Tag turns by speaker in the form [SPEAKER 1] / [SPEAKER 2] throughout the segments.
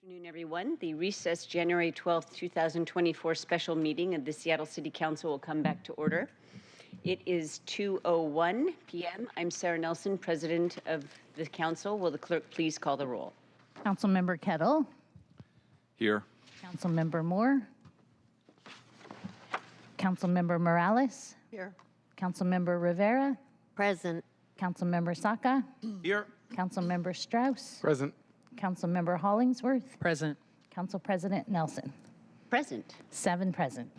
[SPEAKER 1] Afternoon, everyone. The recessed January 12th, 2024 special meeting of the Seattle City Council will come back to order. It is 2:01 p.m. I'm Sarah Nelson, President of the Council. Will the clerk please call the roll?
[SPEAKER 2] Councilmember Kettle.
[SPEAKER 3] Here.
[SPEAKER 2] Councilmember Moore. Councilmember Morales.
[SPEAKER 4] Here.
[SPEAKER 2] Councilmember Rivera.
[SPEAKER 4] Present.
[SPEAKER 2] Councilmember Saka.
[SPEAKER 3] Here.
[SPEAKER 2] Councilmember Strauss.
[SPEAKER 3] Present.
[SPEAKER 2] Councilmember Hollingsworth.
[SPEAKER 5] Present.
[SPEAKER 2] Council President Nelson.
[SPEAKER 1] Present.
[SPEAKER 2] 7 present.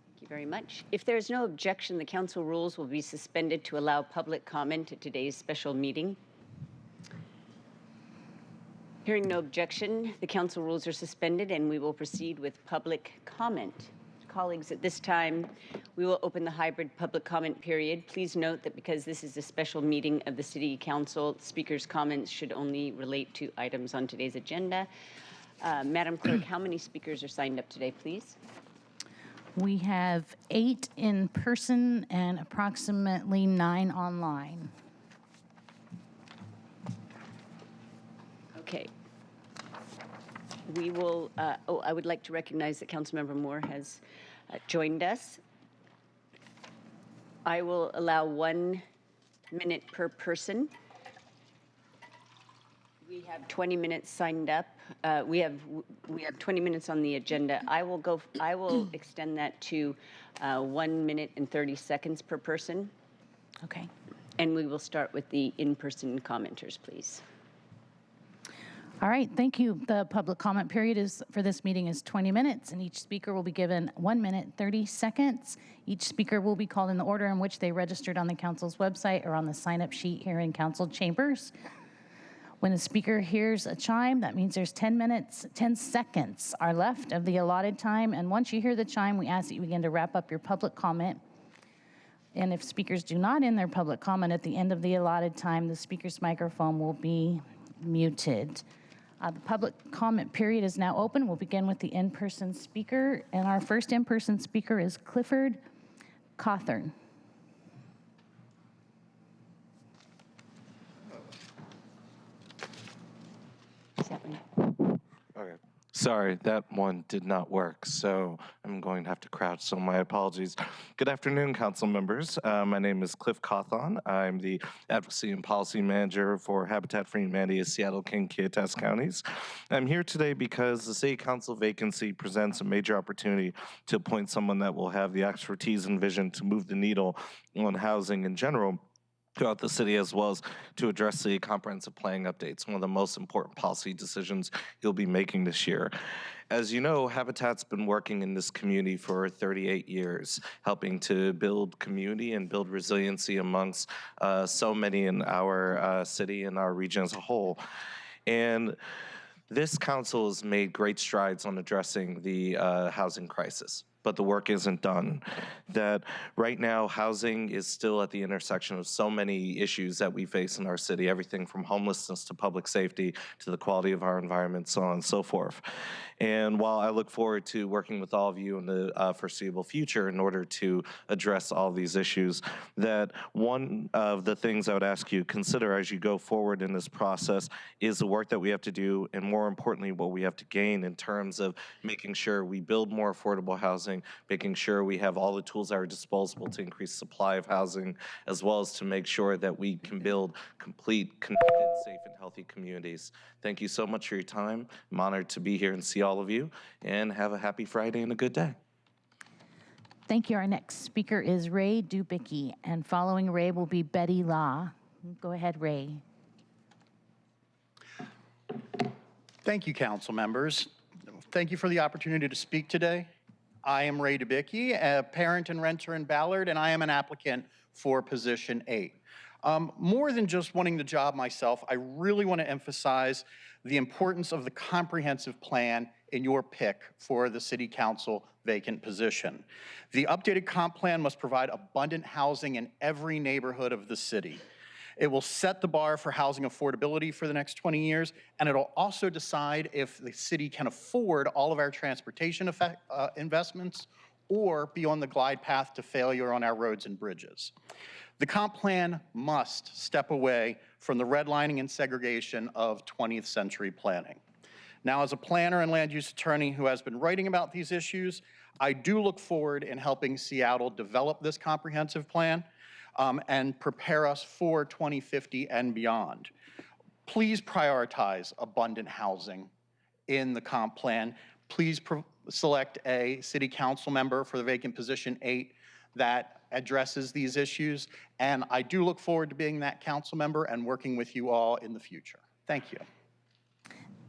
[SPEAKER 1] Thank you very much. If there is no objection, the council rules will be suspended to allow public comment at today's special meeting. Hearing no objection, the council rules are suspended and we will proceed with public comment. Colleagues, at this time, we will open the hybrid public comment period. Please note that because this is a special meeting of the City Council, speakers' comments should only relate to items on today's agenda. Madam Clerk, how many speakers are signed up today, please?
[SPEAKER 2] We have 8 in person and approximately 9 online.
[SPEAKER 1] Okay. We will, I would like to recognize that Councilmember Moore has joined us. I will allow 1 minute per person. We have 20 minutes signed up. We have 20 minutes on the agenda. I will extend that to 1 minute and 30 seconds per person.
[SPEAKER 2] Okay.
[SPEAKER 1] And we will start with the in-person commenters, please.
[SPEAKER 2] All right, thank you. The public comment period for this meeting is 20 minutes, and each speaker will be given 1 minute, 30 seconds. Each speaker will be called in the order in which they registered on the council's website or on the sign-up sheet here in council chambers. When a speaker hears a chime, that means there's 10 seconds are left of the allotted time, and once you hear the chime, we ask that you begin to wrap up your public comment. And if speakers do not end their public comment at the end of the allotted time, the speaker's microphone will be muted. The public comment period is now open. We'll begin with the in-person speaker, and our first in-person speaker is Clifford Cawthorn.
[SPEAKER 3] Okay. Sorry, that one did not work, so I'm going to have to crouch, so my apologies. Good afternoon, council members. My name is Cliff Cawthorn. I'm the Advocacy and Policy Manager for Habitat for Humanity, Seattle, King, Kittitas counties. I'm here today because the City Council vacancy presents a major opportunity to appoint someone that will have the expertise and vision to move the needle on housing in general throughout the city, as well as to address the comprehensive planning updates, one of the most important policy decisions you'll be making this year. As you know, Habitat's been working in this community for 38 years, helping to build community and build resiliency amongst so many in our city and our region as a whole. And this council has made great strides on addressing the housing crisis, but the work isn't done. That right now, housing is still at the intersection of so many issues that we face in our city, everything from homelessness to public safety to the quality of our environment, so on and so forth. And while I look forward to working with all of you in the foreseeable future in order to address all these issues, that one of the things I would ask you to consider as you go forward in this process is the work that we have to do, and more importantly, what we have to gain in terms of making sure we build more affordable housing, making sure we have all the tools at our disposal to increase supply of housing, as well as to make sure that we can build complete, connected, safe, and healthy communities. Thank you so much for your time. I'm honored to be here and see all of you, and have a happy Friday and a good day.
[SPEAKER 2] Thank you. Our next speaker is Ray Dubicki, and following Ray will be Betty Law. Go ahead, Ray.
[SPEAKER 6] Thank you, council members. Thank you for the opportunity to speak today. I am Ray Dubicki, a parent and renter in Ballard, and I am an applicant for position 8. More than just wanting the job myself, I really want to emphasize the importance of the comprehensive plan in your pick for the City Council vacant position. The updated comp plan must provide abundant housing in every neighborhood of the city. It will set the bar for housing affordability for the next 20 years, and it'll also decide if the city can afford all of our transportation investments or be on the glide path to failure on our roads and bridges. The comp plan must step away from the redlining and segregation of 20th century planning. Now, as a planner and land use attorney who has been writing about these issues, I do look forward in helping Seattle develop this comprehensive plan and prepare us for 2050 and beyond. Please prioritize abundant housing in the comp plan. Please select a city council member for the vacant position 8 that addresses these issues. And I do look forward to being that council member and working with you all in the future. Thank you.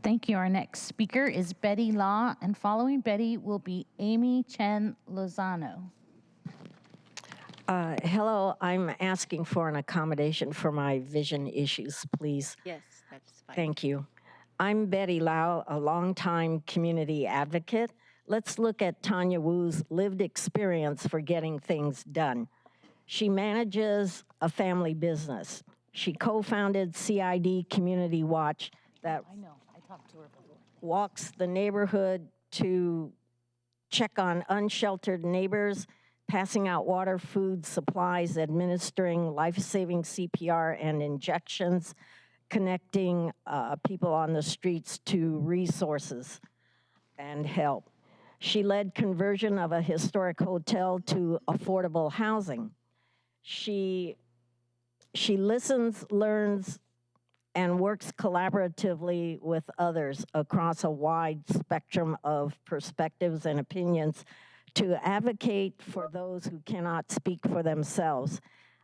[SPEAKER 2] Thank you. Our next speaker is Betty Law, and following Betty will be Amy Chen Lozano.
[SPEAKER 4] Hello, I'm asking for an accommodation for my vision issues, please.
[SPEAKER 1] Yes, that's fine.
[SPEAKER 4] Thank you. I'm Betty Lau, a longtime community advocate. Let's look at Tanya Wu's lived experience for getting things done. She manages a family business. She co-founded CID Community Watch that
[SPEAKER 2] I know, I talked to her before.
[SPEAKER 4] walks the neighborhood to check on unsheltered neighbors, passing out water, food, supplies, administering life-saving CPR and injections, connecting people on the streets to resources and help. She led conversion of a historic hotel to affordable housing. She listens, learns, and works collaboratively with others across a wide spectrum of perspectives and opinions to advocate for those who cannot speak for themselves.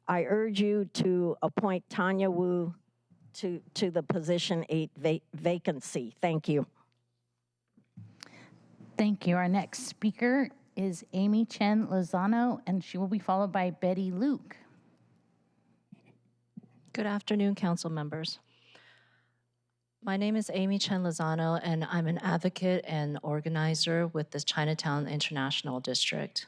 [SPEAKER 4] I urge you to appoint Tanya Wu to the position 8 vacancy. Thank you.
[SPEAKER 2] Thank you. Our next speaker is Amy Chen Lozano, and she will be followed by Betty Luke.
[SPEAKER 5] Good afternoon, council members. My name is Amy Chen Lozano, and I'm an advocate and organizer with the Chinatown International District.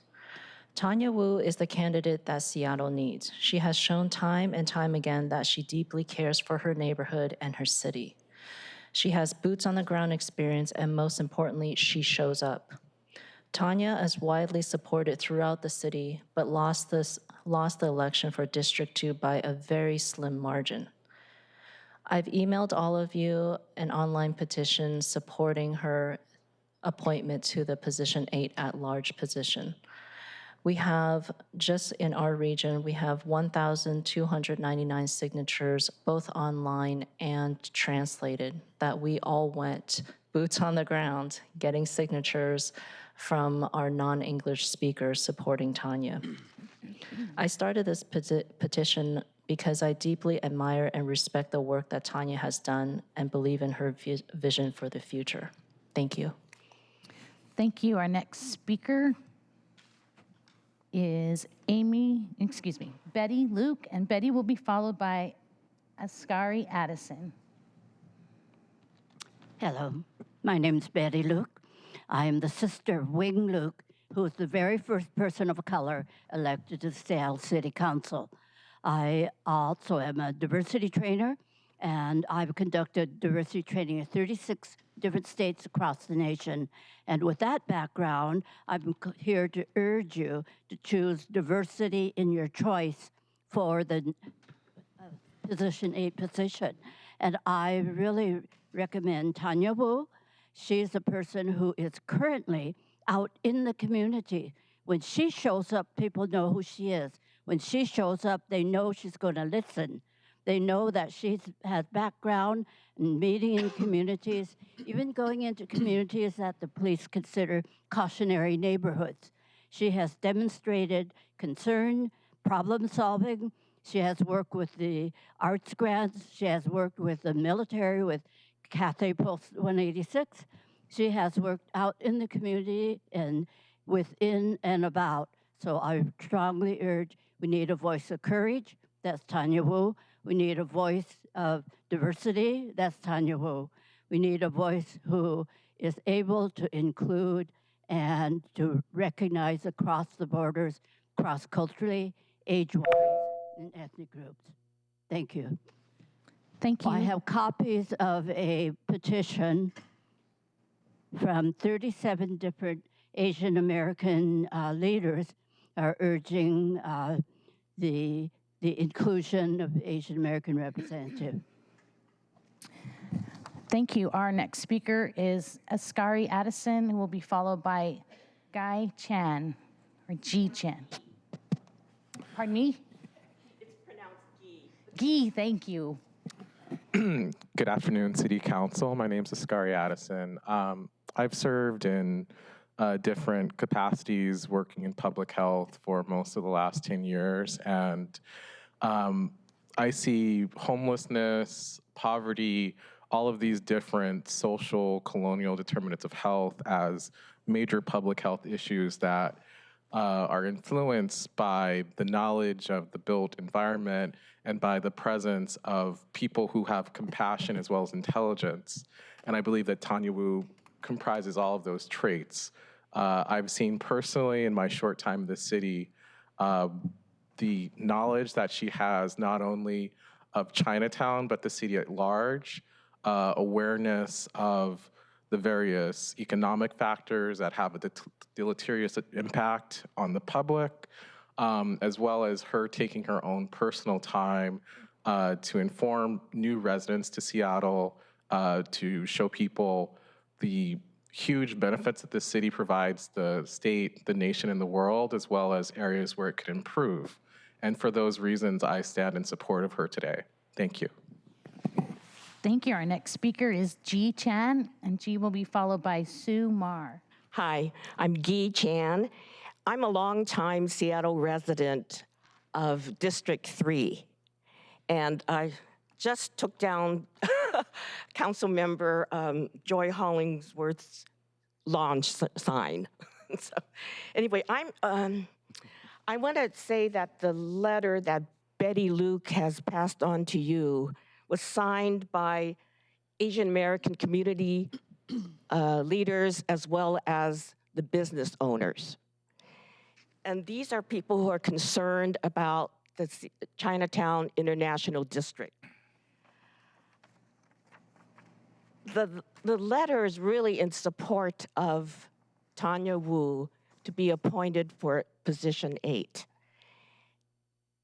[SPEAKER 5] Tanya Wu is the candidate that Seattle needs. She has shown time and time again that she deeply cares for her neighborhood and her city. She has boots on the ground experience, and most importantly, she shows up. Tanya is widely supported throughout the city, but lost the election for District 2 by a very slim margin. I've emailed all of you an online petition supporting her appointment to the position 8 at-large position. We have, just in our region, we have 1,299 signatures, both online and translated, that we all went boots on the ground, getting signatures from our non-English speakers supporting Tanya. I started this petition because I deeply admire and respect the work that Tanya has done and believe in her vision for the future. Thank you.
[SPEAKER 2] Thank you. Our next speaker is Betty Luke, and Betty will be followed by Ascari Addison.
[SPEAKER 7] Hello, my name's Betty Luke. I am the sister of Wing Luke, who was the very first person of color elected to the Seattle City Council. I also am a diversity trainer, and I've conducted diversity training in 36 different states across the nation. And with that background, I'm here to urge you to choose diversity in your choice for the position 8 position. And I really recommend Tanya Wu. She's a person who is currently out in the community. When she shows up, people know who she is. When she shows up, they know she's going to listen. They know that she has background in meeting in communities, even going into communities that the police consider cautionary neighborhoods. She has demonstrated concern, problem solving. She has worked with the arts grants. She has worked with the military, with Cathay Pulse 186. She has worked out in the community and within and about. So I strongly urge, we need a voice of courage. That's Tanya Wu. We need a voice of diversity. That's Tanya Wu. We need a voice who is able to include and to recognize across the borders, cross-culturally, age-wise, and ethnic groups. Thank you.
[SPEAKER 2] Thank you.
[SPEAKER 7] I have copies of a petition from 37 different Asian American leaders are urging the inclusion of Asian American representative.
[SPEAKER 2] Thank you. Our next speaker is Askari Addison, who will be followed by Guy Chan, or G Chan. Pardon me? It's pronounced Gee. Gee, thank you.
[SPEAKER 8] Good afternoon, City Council. My name is Askari Addison. I've served in different capacities working in public health for most of the last 10 years, and I see homelessness, poverty, all of these different social colonial determinants of health as major public health issues that are influenced by the knowledge of the built environment and by the presence of people who have compassion as well as intelligence. And I believe that Tanya Wu comprises all of those traits. I've seen personally in my short time in the city the knowledge that she has not only of Chinatown, but the city at large, awareness of the various economic factors that have a deleterious impact on the public, as well as her taking her own personal time to inform new residents to Seattle, to show people the huge benefits that the city provides the state, the nation, and the world, as well as areas where it could improve. And for those reasons, I stand in support of her today. Thank you.
[SPEAKER 2] Thank you. Our next speaker is G Chan, and G will be followed by Sue Mar.
[SPEAKER 9] Hi, I'm Gi Chan. I'm a longtime Seattle resident of District 3, and I just took down Councilmember Joy Hollingsworth's launch sign. So, anyway, I want to say that the letter that Betty Luke has passed on to you was signed by Asian American community leaders as well as the business owners. And these are people who are concerned about the Chinatown International District. The letter is really in support of Tanya Wu to be appointed for position 8.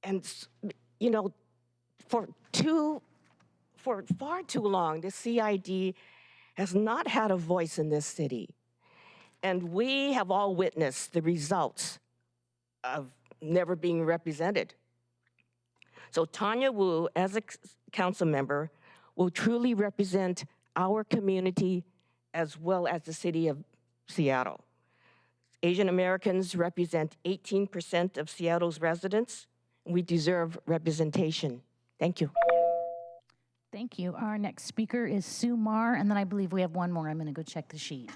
[SPEAKER 9] And, you know, for far too long, the CID has not had a voice in this city. And we have all witnessed the results of never being represented. So Tanya Wu, as a council member, will truly represent our community as well as the city of Seattle. Asian Americans represent 18% of Seattle's residents. We deserve representation. Thank you.
[SPEAKER 2] Thank you. Our next speaker is Sue Mar, and then I believe we have one more. I'm going to go check the sheet.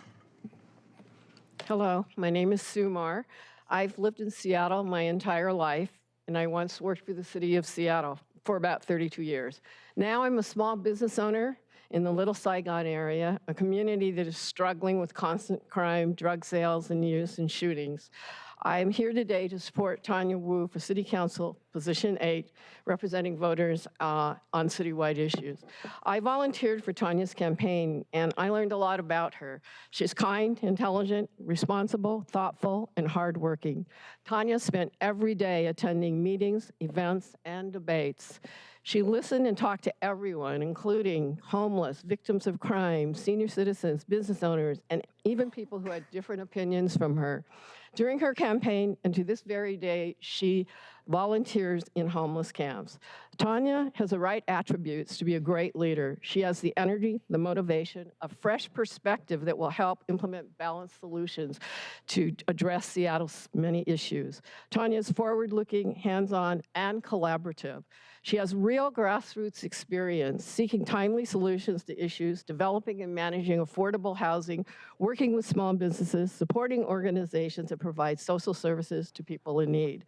[SPEAKER 10] Hello, my name is Sue Mar. I've lived in Seattle my entire life, and I once worked for the city of Seattle for about 32 years. Now I'm a small business owner in the Little Saigon area, a community that is struggling with constant crime, drug sales, and use and shootings. I'm here today to support Tanya Wu for City Council, position 8, representing voters on citywide issues. I volunteered for Tanya's campaign, and I learned a lot about her. She's kind, intelligent, responsible, thoughtful, and hardworking. Tanya spent every day attending meetings, events, and debates. She listened and talked to everyone, including homeless, victims of crime, senior citizens, business owners, and even people who had different opinions from her. During her campaign, and to this very day, she volunteers in homeless camps. Tanya has the right attributes to be a great leader. She has the energy, the motivation, a fresh perspective that will help implement balanced solutions to address Seattle's many issues. Tanya is forward-looking, hands-on, and collaborative. She has real grassroots experience, seeking timely solutions to issues, developing and managing affordable housing, working with small businesses, supporting organizations that provide social services to people in need.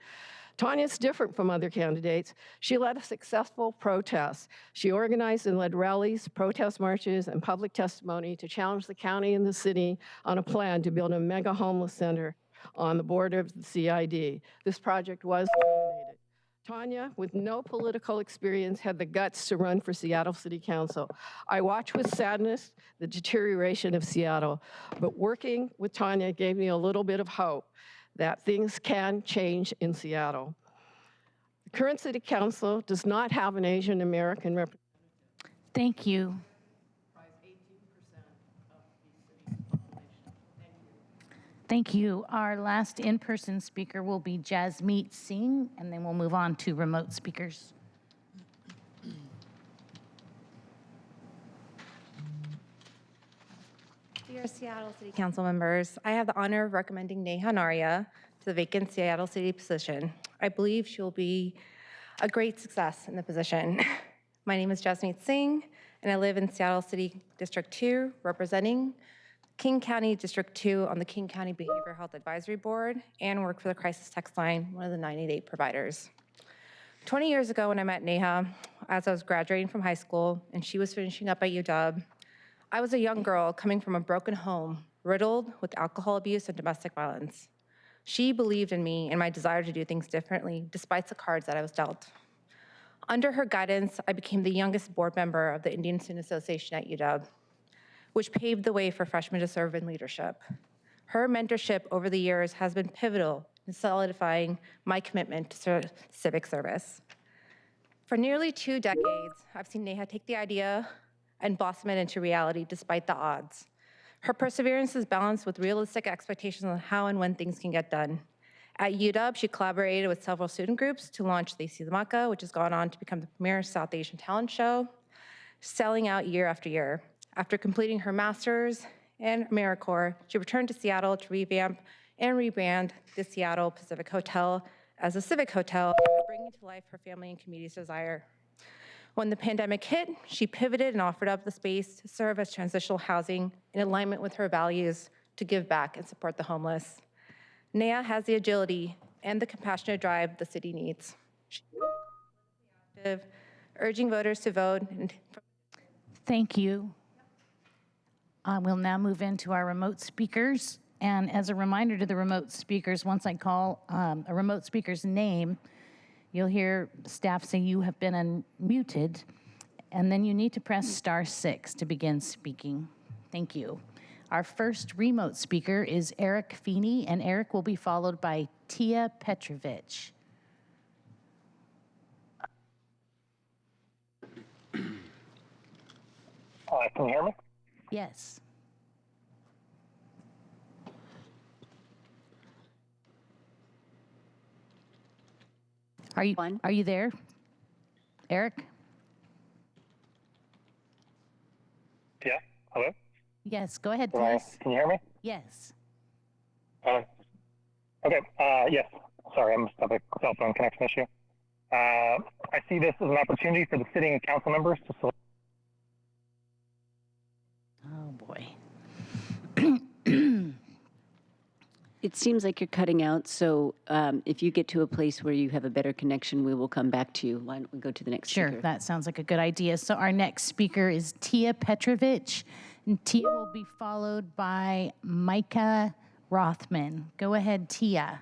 [SPEAKER 10] Tanya is different from other candidates. She led a successful protest. She organized and led rallies, protest marches, and public testimony to challenge the county and the city on a plan to build a mega homeless center on the border of the CID. This project was terminated. Tanya, with no political experience, had the guts to run for Seattle City Council. I watch with sadness the deterioration of Seattle, but working with Tanya gave me a little bit of hope that things can change in Seattle. The current City Council does not have an Asian American representative.
[SPEAKER 2] Thank you. Thank you. Our last in-person speaker will be Jasmeet Singh, and then we'll move on to remote speakers.
[SPEAKER 11] Dear Seattle City Council members, I have the honor of recommending Neha Naria to the vacant Seattle City position. I believe she will be a great success in the position. My name is Jasmeet Singh, and I live in Seattle City District 2, representing King County District 2 on the King County Behavioral Health Advisory Board, and work for the Crisis Text Line, one of the 988 providers. 20 years ago when I met Neha, as I was graduating from high school and she was finishing up at UW, I was a young girl coming from a broken home, riddled with alcohol abuse and domestic violence. She believed in me and my desire to do things differently, despite the cards that I was dealt. Under her guidance, I became the youngest board member of the Indian Student Association at UW, which paved the way for freshmen to serve in leadership. Her mentorship over the years has been pivotal in solidifying my commitment to civic service. For nearly 2 decades, I've seen Neha take the idea and blossom it into reality despite the odds. Her perseverance is balanced with realistic expectations on how and when things can get done. At UW, she collaborated with several student groups to launch the Silamaka, which has gone on to become the premier South Asian talent show, selling out year after year. After completing her master's and AmeriCorps, she returned to Seattle to revamp and rebrand the Seattle Pacific Hotel as a civic hotel, bringing to life her family and community's desire. When the pandemic hit, she pivoted and offered up the space to serve as transitional housing in alignment with her values to give back and support the homeless. Neha has the agility and the compassionate drive the city needs. She's active, urging voters to vote.
[SPEAKER 2] Thank you. We'll now move into our remote speakers. And as a reminder to the remote speakers, once I call a remote speaker's name, you'll hear staff say you have been unmuted, and then you need to press *6 to begin speaking. Thank you. Our first remote speaker is Eric Feeney, and Eric will be followed by Tia Petrovich.
[SPEAKER 12] Can you hear me?
[SPEAKER 2] Yes. Are you there, Eric?
[SPEAKER 12] Yeah. Hello?
[SPEAKER 2] Yes, go ahead,
[SPEAKER 12] Can
[SPEAKER 2] please.
[SPEAKER 12] you hear me?
[SPEAKER 2] Yes.
[SPEAKER 12] Okay. Yes. Sorry, I must have a cell phone connection issue. I see this as an opportunity for the sitting council members to select.
[SPEAKER 2] Oh, boy.
[SPEAKER 1] It seems like you're cutting out, so if you get to a place where you have a better connection, we will come back to you. Why don't we go to the next speaker?
[SPEAKER 2] Sure, that sounds like a good idea. So our next speaker is Tia Petrovich, and Tia will be followed by Micah Rothman. Go ahead, Tia.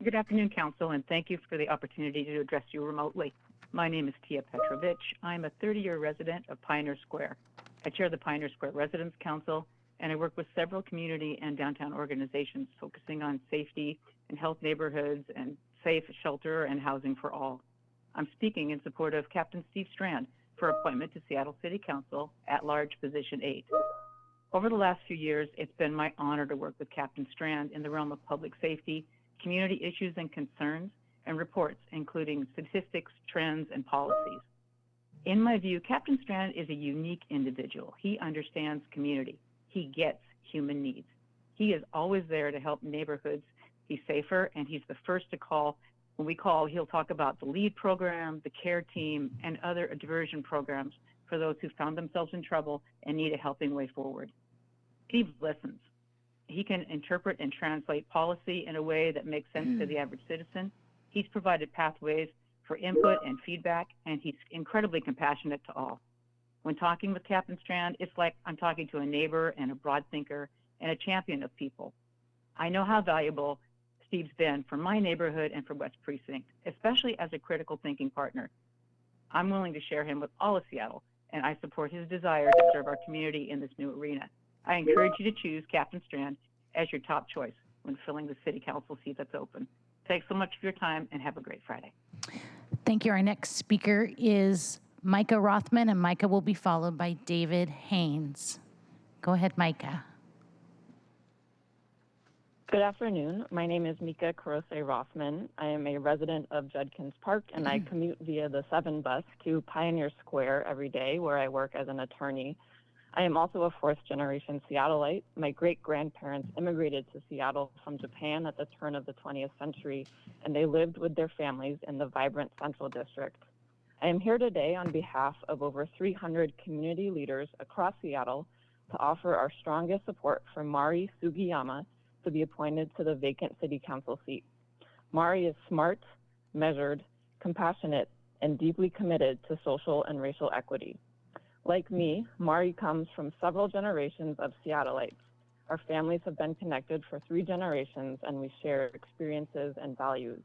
[SPEAKER 13] Good afternoon, Council, and thank you for the opportunity to address you remotely. My name is Tia Petrovich. I'm a 30-year resident of Pioneer Square. I chair the Pioneer Square Residents Council, and I work with several community and downtown organizations focusing on safety and health neighborhoods and safe shelter and housing for all. I'm speaking in support of Captain Steve Strand for appointment to Seattle City Council at-large position 8. Over the last few years, it's been my honor to work with Captain Strand in the realm of public safety, community issues and concerns, and reports, including statistics, trends, and policies. In my view, Captain Strand is a unique individual. He understands community. He gets human needs. He is always there to help neighborhoods be safer, and he's the first to call. When we call, he'll talk about the LEAD program, the CARE team, and other diversion programs for those who found themselves in trouble and need a helping way forward. Steve listens. He can interpret and translate policy in a way that makes sense to the average citizen. He's provided pathways for input and feedback, and he's incredibly compassionate to all. When talking with Captain Strand, it's like I'm talking to a neighbor and a broad thinker and a champion of people. I know how valuable Steve's been for my neighborhood and for West Precinct, especially as a critical thinking partner. I'm willing to share him with all of Seattle, and I support his desire to serve our community in this new arena. I encourage you to choose Captain Strand as your top choice when filling the City Council seat that's open. Thanks so much for your time, and have a great Friday.
[SPEAKER 2] Thank you. Our next speaker is Micah Rothman, and Micah will be followed by David Haynes. Go ahead, Micah.
[SPEAKER 14] Good afternoon. My name is Mika Karose Rothman. I am a resident of Judkins Park, and I commute via the 7 bus to Pioneer Square every day, where I work as an attorney. I am also a fourth-generation Seattleite. My great-grandparents immigrated to Seattle from Japan at the turn of the 20th century, and they lived with their families in the vibrant Central District. I am here today on behalf of over 300 community leaders across Seattle to offer our strongest support for Mari Sugiyama to be appointed to the vacant City Council seat. Mari is smart, measured, compassionate, and deeply committed to social and racial equity. Like me, Mari comes from several generations of Seattleites. Our families have been connected for 3 generations, and we share experiences and values.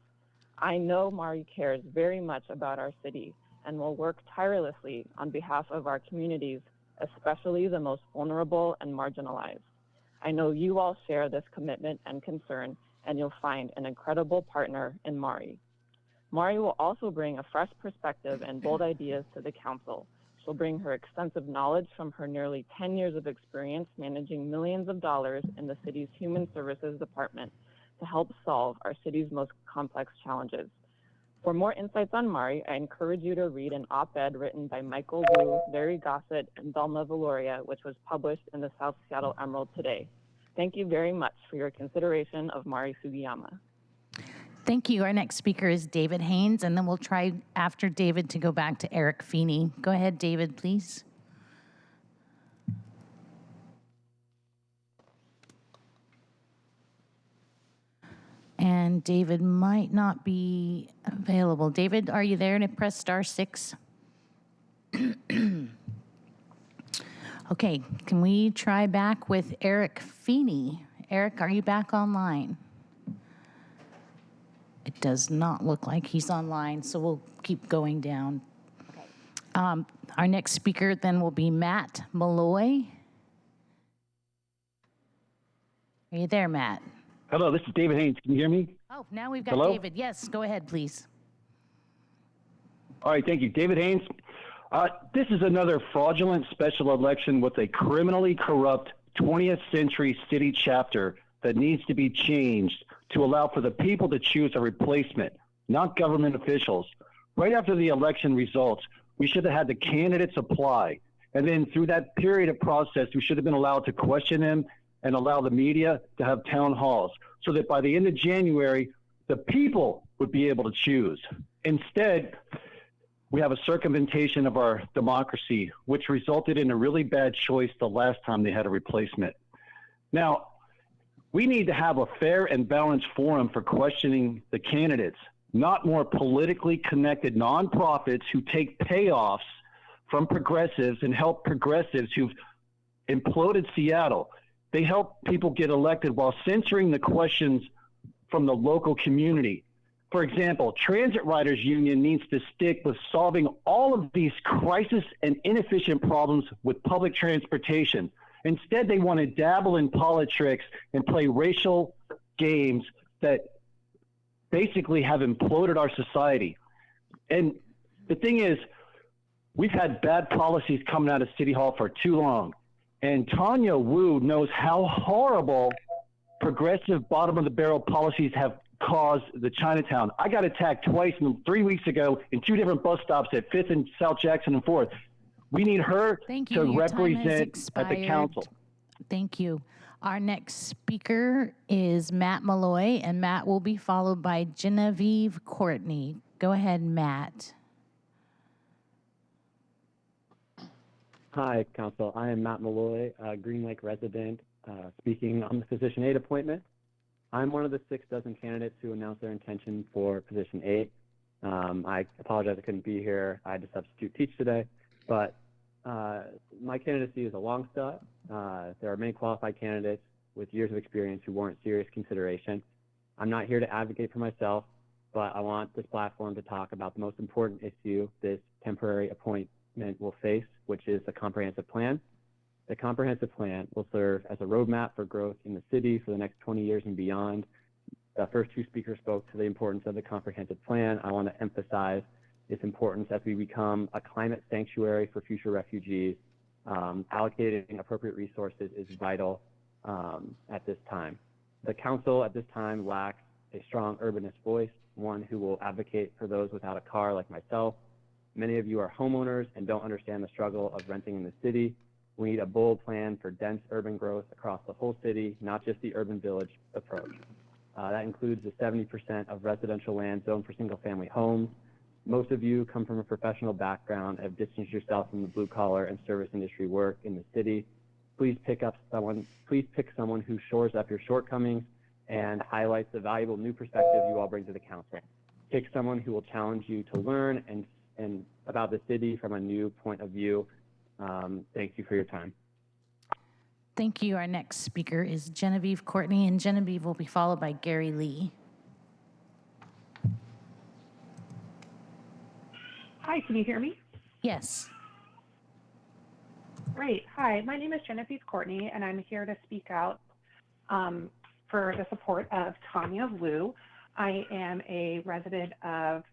[SPEAKER 14] I know Mari cares very much about our city and will work tirelessly on behalf of our communities, especially the most vulnerable and marginalized. I know you all share this commitment and concern, and you'll find an incredible partner in Mari. Mari will also bring a fresh perspective and bold ideas to the council. She'll bring her extensive knowledge from her nearly 10 years of experience managing millions of dollars in the city's Human Services Department to help solve our city's most complex challenges. For more insights on Mari, I encourage you to read an op-ed written by Michael Wu, Larry Gossett, and Belma Valoria, which was published in the South Seattle Emerald today. Thank you very much for your consideration of Mari Sugiyama.
[SPEAKER 2] Thank you. Our next speaker is David Haynes, and then we'll try after David to go back to Eric Feeney. Go ahead, David, please. And David might not be available. David, are you there? And press *6. Okay, can we try back with Eric Feeney? Eric, are you back online? It does not look like he's online, so we'll keep going down. Okay. Our next speaker then will be Matt Malloy. Are you there, Matt?
[SPEAKER 15] Hello, this is David Haynes. Can you hear me?
[SPEAKER 2] Oh, now we've got
[SPEAKER 15] Hello?
[SPEAKER 2] David. Yes, go ahead, please.
[SPEAKER 15] All right, thank you. David Haynes. This is another fraudulent special election with a criminally corrupt 20th century city chapter that needs to be changed to allow for the people to choose a replacement, not government officials. Right after the election results, we should have had the candidates apply. And then through that period of process, we should have been allowed to question them and allow the media to have town halls so that by the end of January, the people would be able to choose. Instead, we have a circumvention of our democracy, which resulted in a really bad choice the last time they had a replacement. Now, we need to have a fair and balanced forum for questioning the candidates, not more politically connected nonprofits who take payoffs from progressives and help progressives who've imploded Seattle. They help people get elected while censoring the questions from the local community. For example, Transit Riders Union needs to stick with solving all of these crisis and inefficient problems with public transportation. Instead, they want to dabble in politics and play racial games that basically have imploded our society. And the thing is, we've had bad policies coming out of City Hall for too long. And Tanya Wu knows how horrible progressive bottom-of-the-barrel policies have caused the Chinatown. I got attacked twice 3 weeks ago in 2 different bus stops at 5th and South Jackson and 4th. We need her to represent at the council.
[SPEAKER 2] Thank you. Our next speaker is Matt Malloy, and Matt will be followed by Genevieve Courtney. Go ahead, Matt.
[SPEAKER 16] Hi, Council. I am Matt Malloy, a Green Lake resident, speaking on the Position 8 appointment. I'm one of the 6 dozen candidates who announced their intention for Position 8. I apologize I couldn't be here. I had to substitute teach today. But my candidacy is a long shot. There are many qualified candidates with years of experience who warrant serious consideration. I'm not here to advocate for myself, but I want this platform to talk about the most important issue this temporary appointment will face, which is the comprehensive plan. The comprehensive plan will serve as a roadmap for growth in the city for the next 20 years and beyond. The first 2 speakers spoke to the importance of the comprehensive plan. I want to emphasize its importance as we become a climate sanctuary for future refugees. Allocating appropriate resources is vital at this time. The council at this time lacks a strong urbanist voice, one who will advocate for those without a car like myself. Many of you are homeowners and don't understand the struggle of renting in the city. We need a bold plan for dense urban growth across the whole city, not just the urban village approach. That includes the 70% of residential land zoned for single-family homes. Most of you come from a professional background, have distanced yourself from the blue-collar and service industry work in the city. Please pick someone who shores up your shortcomings and highlights the valuable new perspective you all bring to the council. Pick someone who will challenge you to learn and about the city from a new point of view. Thank you for your time.
[SPEAKER 2] Thank you. Our next speaker is Genevieve Courtney, and Genevieve will be followed by Gary Lee.
[SPEAKER 17] Hi, can you hear me?
[SPEAKER 2] Yes.
[SPEAKER 17] Great. Hi, my name is Genevieve Courtney, and I'm here to speak out for the support of Tanya Wu. I am a resident of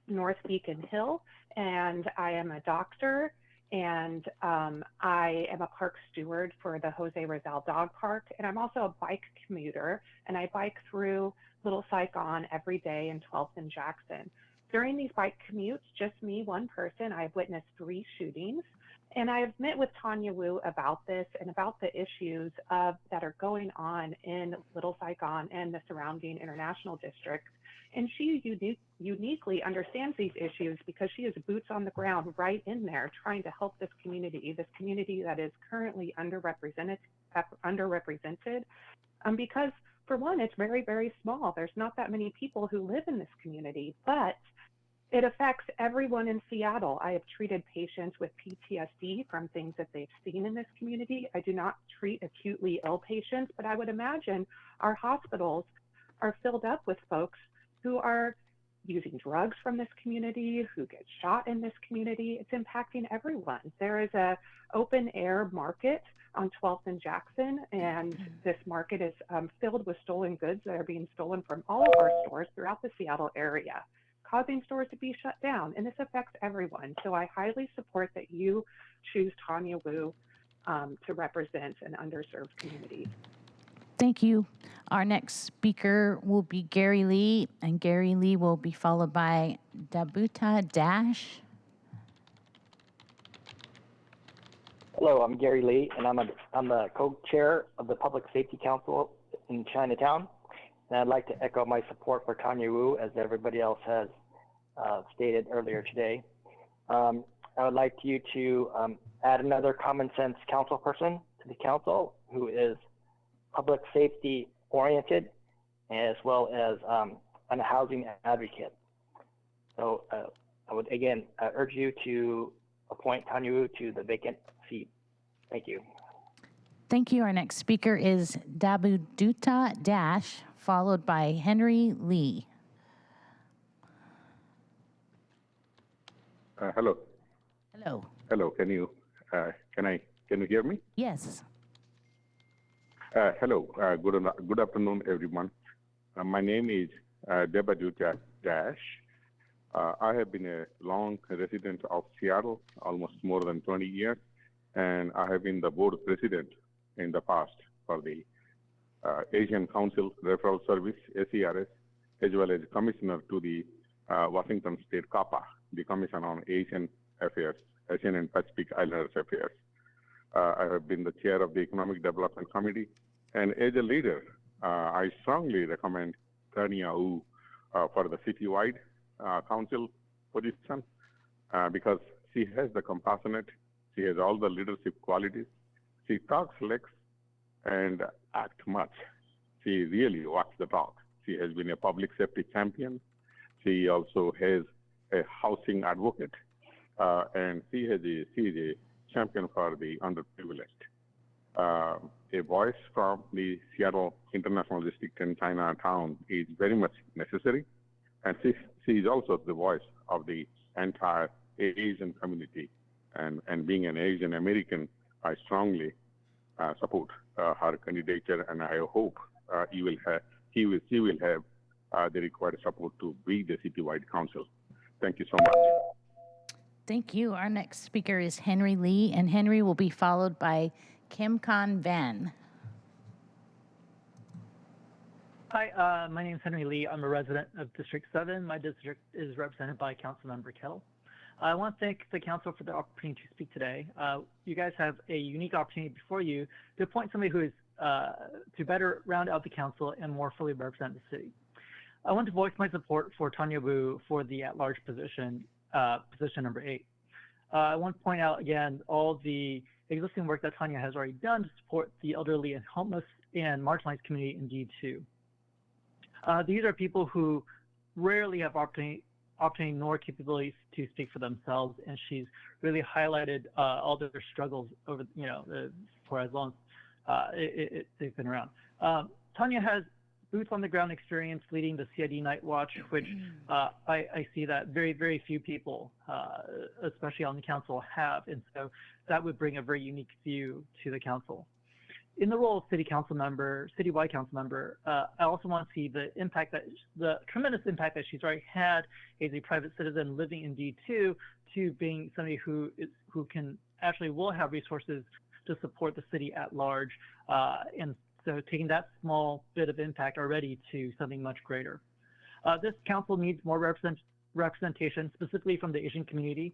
[SPEAKER 17] North Beacon Hill, and I am a doctor, and I am a park steward for the Jose Rizal Dog Park, and I'm also a bike commuter, and I bike through Little Saigon every day in 12th and Jackson. During these bike commutes, just me, one person, I've witnessed 3 shootings. And I've met with Tanya Wu about this and about the issues that are going on in Little Saigon and the surrounding international district. And she uniquely understands these issues because she is boots on the ground right in there trying to help this community that is currently underrepresented, because for one, it's very, very small. There's not that many people who live in this community, but it affects everyone in Seattle. I have treated patients with PTSD from things that they've seen in this community. I do not treat acutely ill patients, but I would imagine our hospitals are filled up with folks who are using drugs from this community, who get shot in this community. It's impacting everyone. There is a open air market on 12th and Jackson, and this market is filled with stolen goods that are being stolen from all of our stores throughout the Seattle area, causing stores to be shut down, and this affects everyone. So I highly support that you choose Tanya Wu to represent an underserved community.
[SPEAKER 2] Thank you. Our next speaker will be Gary Lee, and Gary Lee will be followed by Dabuta Dash.
[SPEAKER 18] Hello, I'm Gary Lee, and I'm the co-chair of the Public Safety Council in Chinatown. And I'd like to echo my support for Tanya Wu, as everybody else has stated earlier today. I would like you to add another common sense council person to the council who is public safety oriented, as well as a housing advocate. So I would again urge you to appoint Tanya Wu to the vacant seat. Thank you.
[SPEAKER 2] Thank you. Our next speaker is Dabuta Dash, followed by Henry Lee.
[SPEAKER 19] Hello.
[SPEAKER 2] Hello.
[SPEAKER 19] Hello. Can you hear me?
[SPEAKER 2] Yes.
[SPEAKER 19] Hello. Good afternoon, everyone. My name is Dabuta Dash. I have been a long resident of Seattle, almost more than 20 years, and I have been the board president in the past for the Asian Council Referral Service, ACRS, as well as commissioner to the Washington State CAPA, the Commission on Asian Affairs, Asian and Pacific Islanders Affairs. I have been the chair of the Economic Development Committee, and as a leader, I strongly recommend Tanya Wu for the citywide council position because she has the compassionate, she has all the leadership qualities, she talks less and acts much. She really walks the talk. She has been a public safety champion. She also has a housing advocate, and she is a champion for the underprivileged. A voice from the Seattle International District in Chinatown is very much necessary, and she is also the voice of the entire Asian community. And being an Asian American, I strongly support her candidature, and I hope she will have the required support to be the citywide council. Thank you so much.
[SPEAKER 2] Thank you. Our next speaker is Henry Lee, and Henry will be followed by Kim Con Van.
[SPEAKER 20] Hi, my name is Henry Lee. I'm a resident of District 7. My district is represented by Councilmember Kettle. I want to thank the council for the opportunity to speak today. You guys have a unique opportunity before you to appoint somebody who is to better round out the council and more fully represent the city. I want to voice my support for Tanya Wu for the at-large position, position number 8. I want to point out again all the existing work that Tanya has already done to support the elderly and homeless and marginalized community in D2. These are people who rarely have opportunity nor capabilities to speak for themselves, and she's really highlighted all their struggles over, for as long as they've been around. Tanya has boots on the ground experience leading the CID Night Watch, which I see that very, very few people, especially on the council, have, and so that would bring a very unique view to the council. In the role of citywide council member, I also want to see the tremendous impact that she's already had as a private citizen living in D2 to being somebody who can actually will have resources to support the city at large, and so taking that small bit of impact already to something much greater. This council needs more representation, specifically from the Asian community.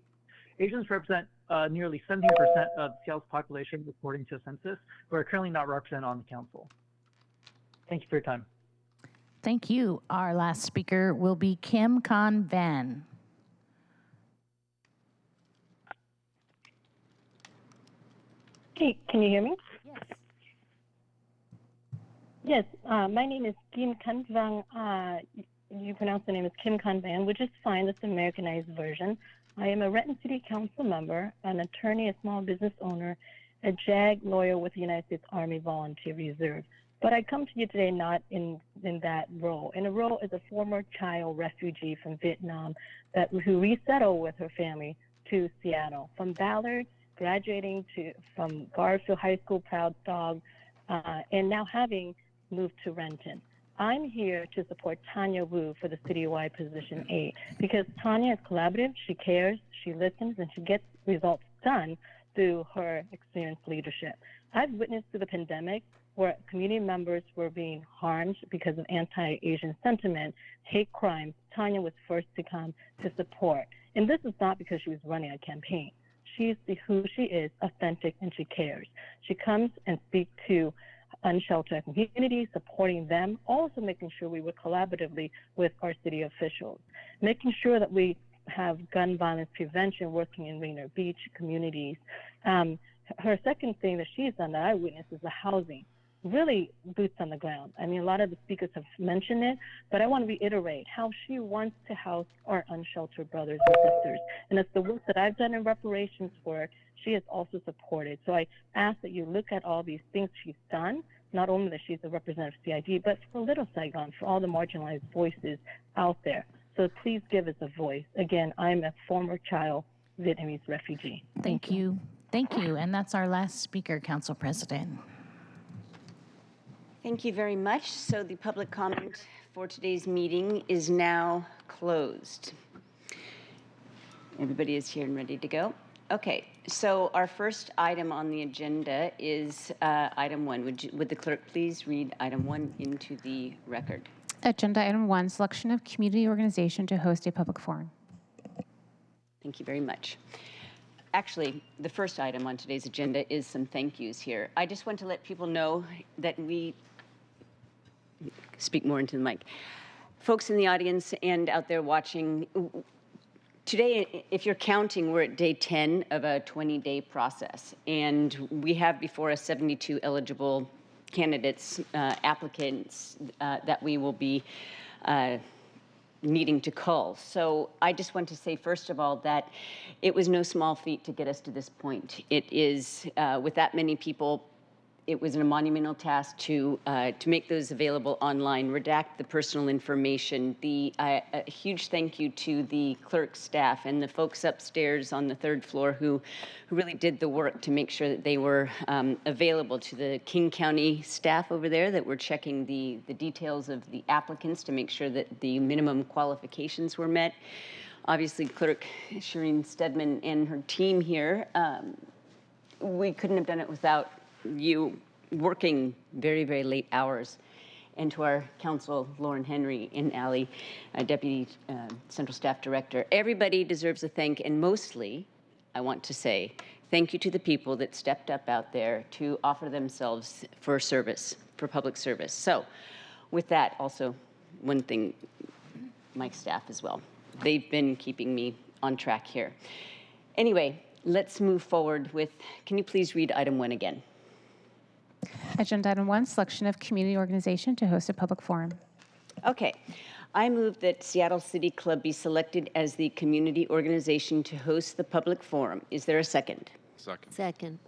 [SPEAKER 20] Asians represent nearly 17% of Seattle's population, according to a census, but are currently not represented on the council. Thank you for your time.
[SPEAKER 2] Thank you. Our last speaker will be Kim Con Van.
[SPEAKER 21] Hey, can you hear me?
[SPEAKER 2] Yes.
[SPEAKER 21] Yes, my name is Kim Con Van. You pronounce the name as Kim Con Van, which is fine. That's the Americanized version. I am a Renton City Council member, an attorney, a small business owner, a JAG lawyer with the United States Army Volunteer Reserve. But I come to you today not in that role. In a role as a former child refugee from Vietnam who resettled with her family to Seattle. From Ballard, graduating from Garfield High School, proud dog, and now having moved to Renton. I'm here to support Tanya Wu for the citywide position 8 because Tanya is collaborative, she cares, she listens, and she gets results done through her experienced leadership. I've witnessed through the pandemic where community members were being harmed because of anti-Asian sentiment, hate crimes. Tanya was first to come to support. And this is not because she was running a campaign. She's who she is, authentic, and she cares. She comes and speaks to unsheltered communities, supporting them, also making sure we work collaboratively with our city officials, making sure that we have gun violence prevention working in Rainier Beach communities. Her second thing that she's done that I witnessed is the housing, really boots on the ground. I mean, a lot of the speakers have mentioned it, but I want to reiterate how she wants to house our unsheltered brothers and sisters. And it's the work that I've done in reparations work, she has also supported. So I ask that you look at all these things she's done, not only that she's a representative of CID, but for Little Saigon, for all the marginalized voices out there. So please give us a voice. Again, I'm a former child Vietnamese refugee.
[SPEAKER 2] Thank you. Thank you. And that's our last speaker, Council President.
[SPEAKER 1] Thank you very much. So the public comment for today's meeting is now closed. Everybody is here and ready to go. Okay, so our first item on the agenda is item 1. Would the clerk please read item 1 into the record?
[SPEAKER 22] Agenda item 1, selection of community organization to host a public forum.
[SPEAKER 1] Thank you very much. Actually, the first item on today's agenda is some thank yous here. I just want to let people know that we speak more into the mic. Folks in the audience and out there watching, today, if you're counting, we're at day 10 of a 20-day process, and we have before us 72 eligible candidates, applicants that we will be needing to cull. So I just want to say, first of all, that it was no small feat to get us to this point. It is, with that many people, it was a monumental task to make those available online, redact the personal information. A huge thank you to the clerk staff and the folks upstairs on the 3rd floor who really did the work to make sure that they were available to the King County staff over there that were checking the details of the applicants to make sure that the minimum qualifications were met. obviously Clerk Shireen Stedman and her team here. We couldn't have done it without you working very, very late hours. And to our counsel, Lauren Henry and Allie, Deputy Central Staff Director. Everybody deserves a thank, and mostly, I want to say, thank you to the people that stepped up out there to offer themselves for service, for public service. So with that, also, one thing, my staff as well. They've been keeping me on track here. Anyway, let's move forward with, can you please read item 1 again?
[SPEAKER 22] Agenda item 1, selection of community organization to host a public forum.
[SPEAKER 1] Okay. I move that Seattle City Club be selected as the community organization to host the public forum. Is there a second?
[SPEAKER 3] Second.
[SPEAKER 6] Second.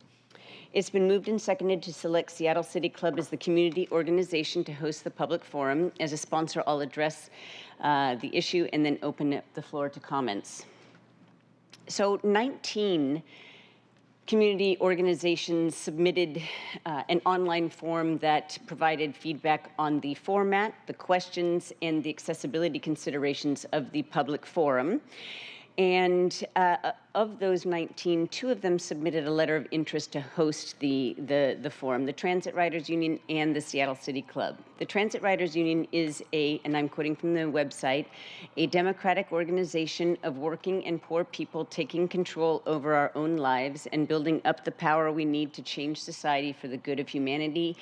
[SPEAKER 1] It's been moved and seconded to select Seattle City Club as the community organization to host the public forum. As a sponsor, I'll address the issue and then open up the floor to comments. So 19 community organizations submitted an online form that provided feedback on the format, the questions, and the accessibility considerations of the public forum. And of those 19, 2 of them submitted a letter of interest to host the forum, the Transit Riders Union and the Seattle City Club. The Transit Riders Union is and I'm quoting from the website, a democratic organization of working and poor people taking control over our own lives and building up the power we need to change society for the good of humanity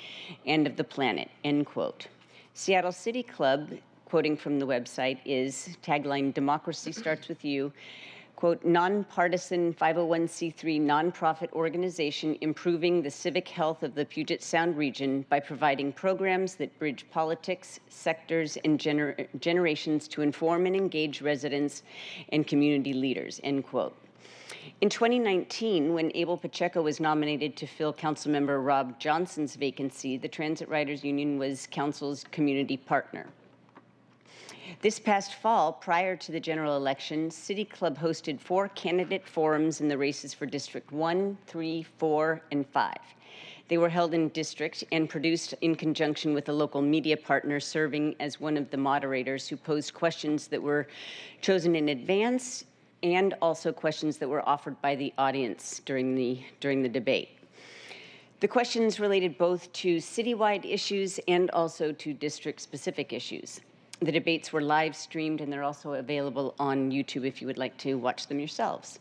[SPEAKER 1] and of the planet, end quote. Seattle City Club, quoting from the website, is tagline, democracy starts with you, quote, nonpartisan 501c3 nonprofit organization improving the civic health of the Puget Sound region by providing programs that bridge politics, sectors, and generations to inform and engage residents and community leaders, end quote. In 2019, when Abel Pacheco was nominated to fill Councilmember Rob Johnson's vacancy, the Transit Riders Union was Council's community partner. This past fall, prior to the general election, City Club hosted 4 candidate forums in the races for District 1, 3, 4, and 5. They were held in district and produced in conjunction with a local media partner serving as one of the moderators who posed questions that were chosen in advance and also questions that were offered by the audience during the debate. The questions related both to citywide issues and also to district-specific issues. The debates were live streamed and they're also available on YouTube if you would like to watch them yourselves.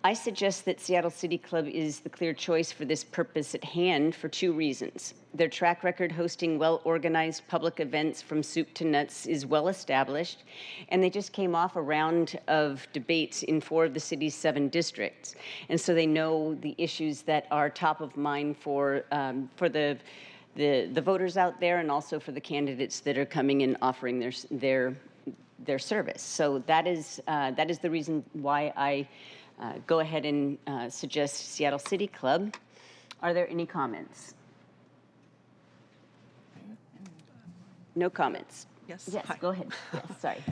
[SPEAKER 1] I suggest that Seattle City Club is the clear choice for this purpose at hand for 2 reasons. Their track record hosting well-organized public events from soup to nuts is well established, and they just came off a round of debates in 4 of the city's 7 districts. And so they know the issues that are top of mind for the voters out there and also for the candidates that are coming and offering their service. So that is the reason why I go ahead and suggest Seattle City Club. Are there any comments? No comments.
[SPEAKER 23] Yes.
[SPEAKER 1] Yes,
[SPEAKER 23] Hi.
[SPEAKER 1] go ahead. Yes, sorry.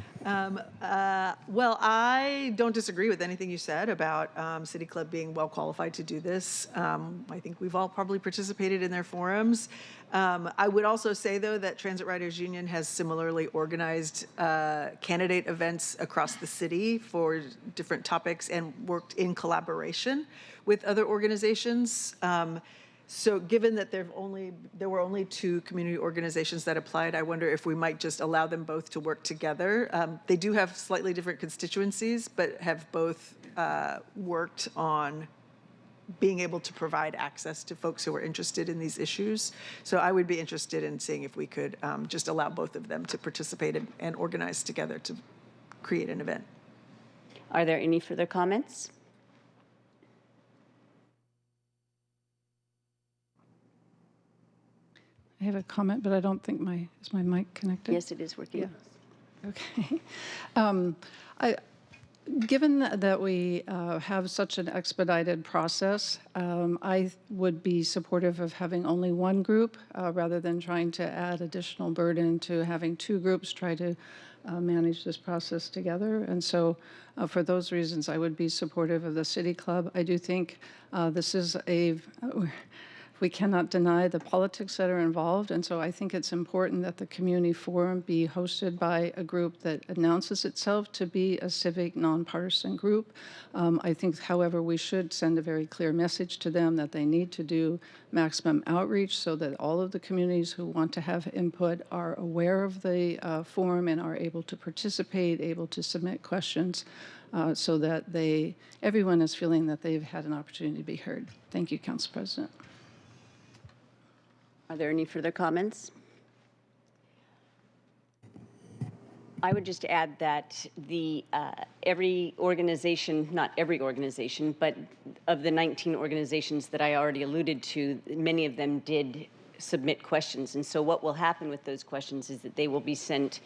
[SPEAKER 23] Well, I don't disagree with anything you said about City Club being well qualified to do this. I think we've all probably participated in their forums. I would also say, though, that Transit Riders Union has similarly organized candidate events across the city for different topics and worked in collaboration with other organizations. So given that there were only 2 community organizations that applied, I wonder if we might just allow them both to work together. They do have slightly different constituencies, but have both worked on being able to provide access to folks who are interested in these issues. So I would be interested in seeing if we could just allow both of them to participate and organize together to create an event.
[SPEAKER 1] Are there any further comments?
[SPEAKER 24] I have a comment, but I don't think is my mic connected?
[SPEAKER 1] Yes, it is working.
[SPEAKER 24] Yeah. Okay. Given that we have such an expedited process, I would be supportive of having only one group rather than trying to add additional burden to having 2 groups try to manage this process together. And so for those reasons, I would be supportive of the City Club. I do think this is We cannot deny the politics that are involved, and so I think it's important that the community forum be hosted by a group that announces itself to be a civic, nonpartisan group. I think, however, we should send a very clear message to them that they need to do maximum outreach so that all of the communities who want to have input are aware of the forum and are able to participate, able to submit questions, so that everyone is feeling that they've had an opportunity to be heard. Thank you, Council President.
[SPEAKER 1] Are there any further comments? I would just add that every organization, not every organization, but of the 19 organizations that I already alluded to, many of them did submit questions. And so what will happen with those questions is that they will be sent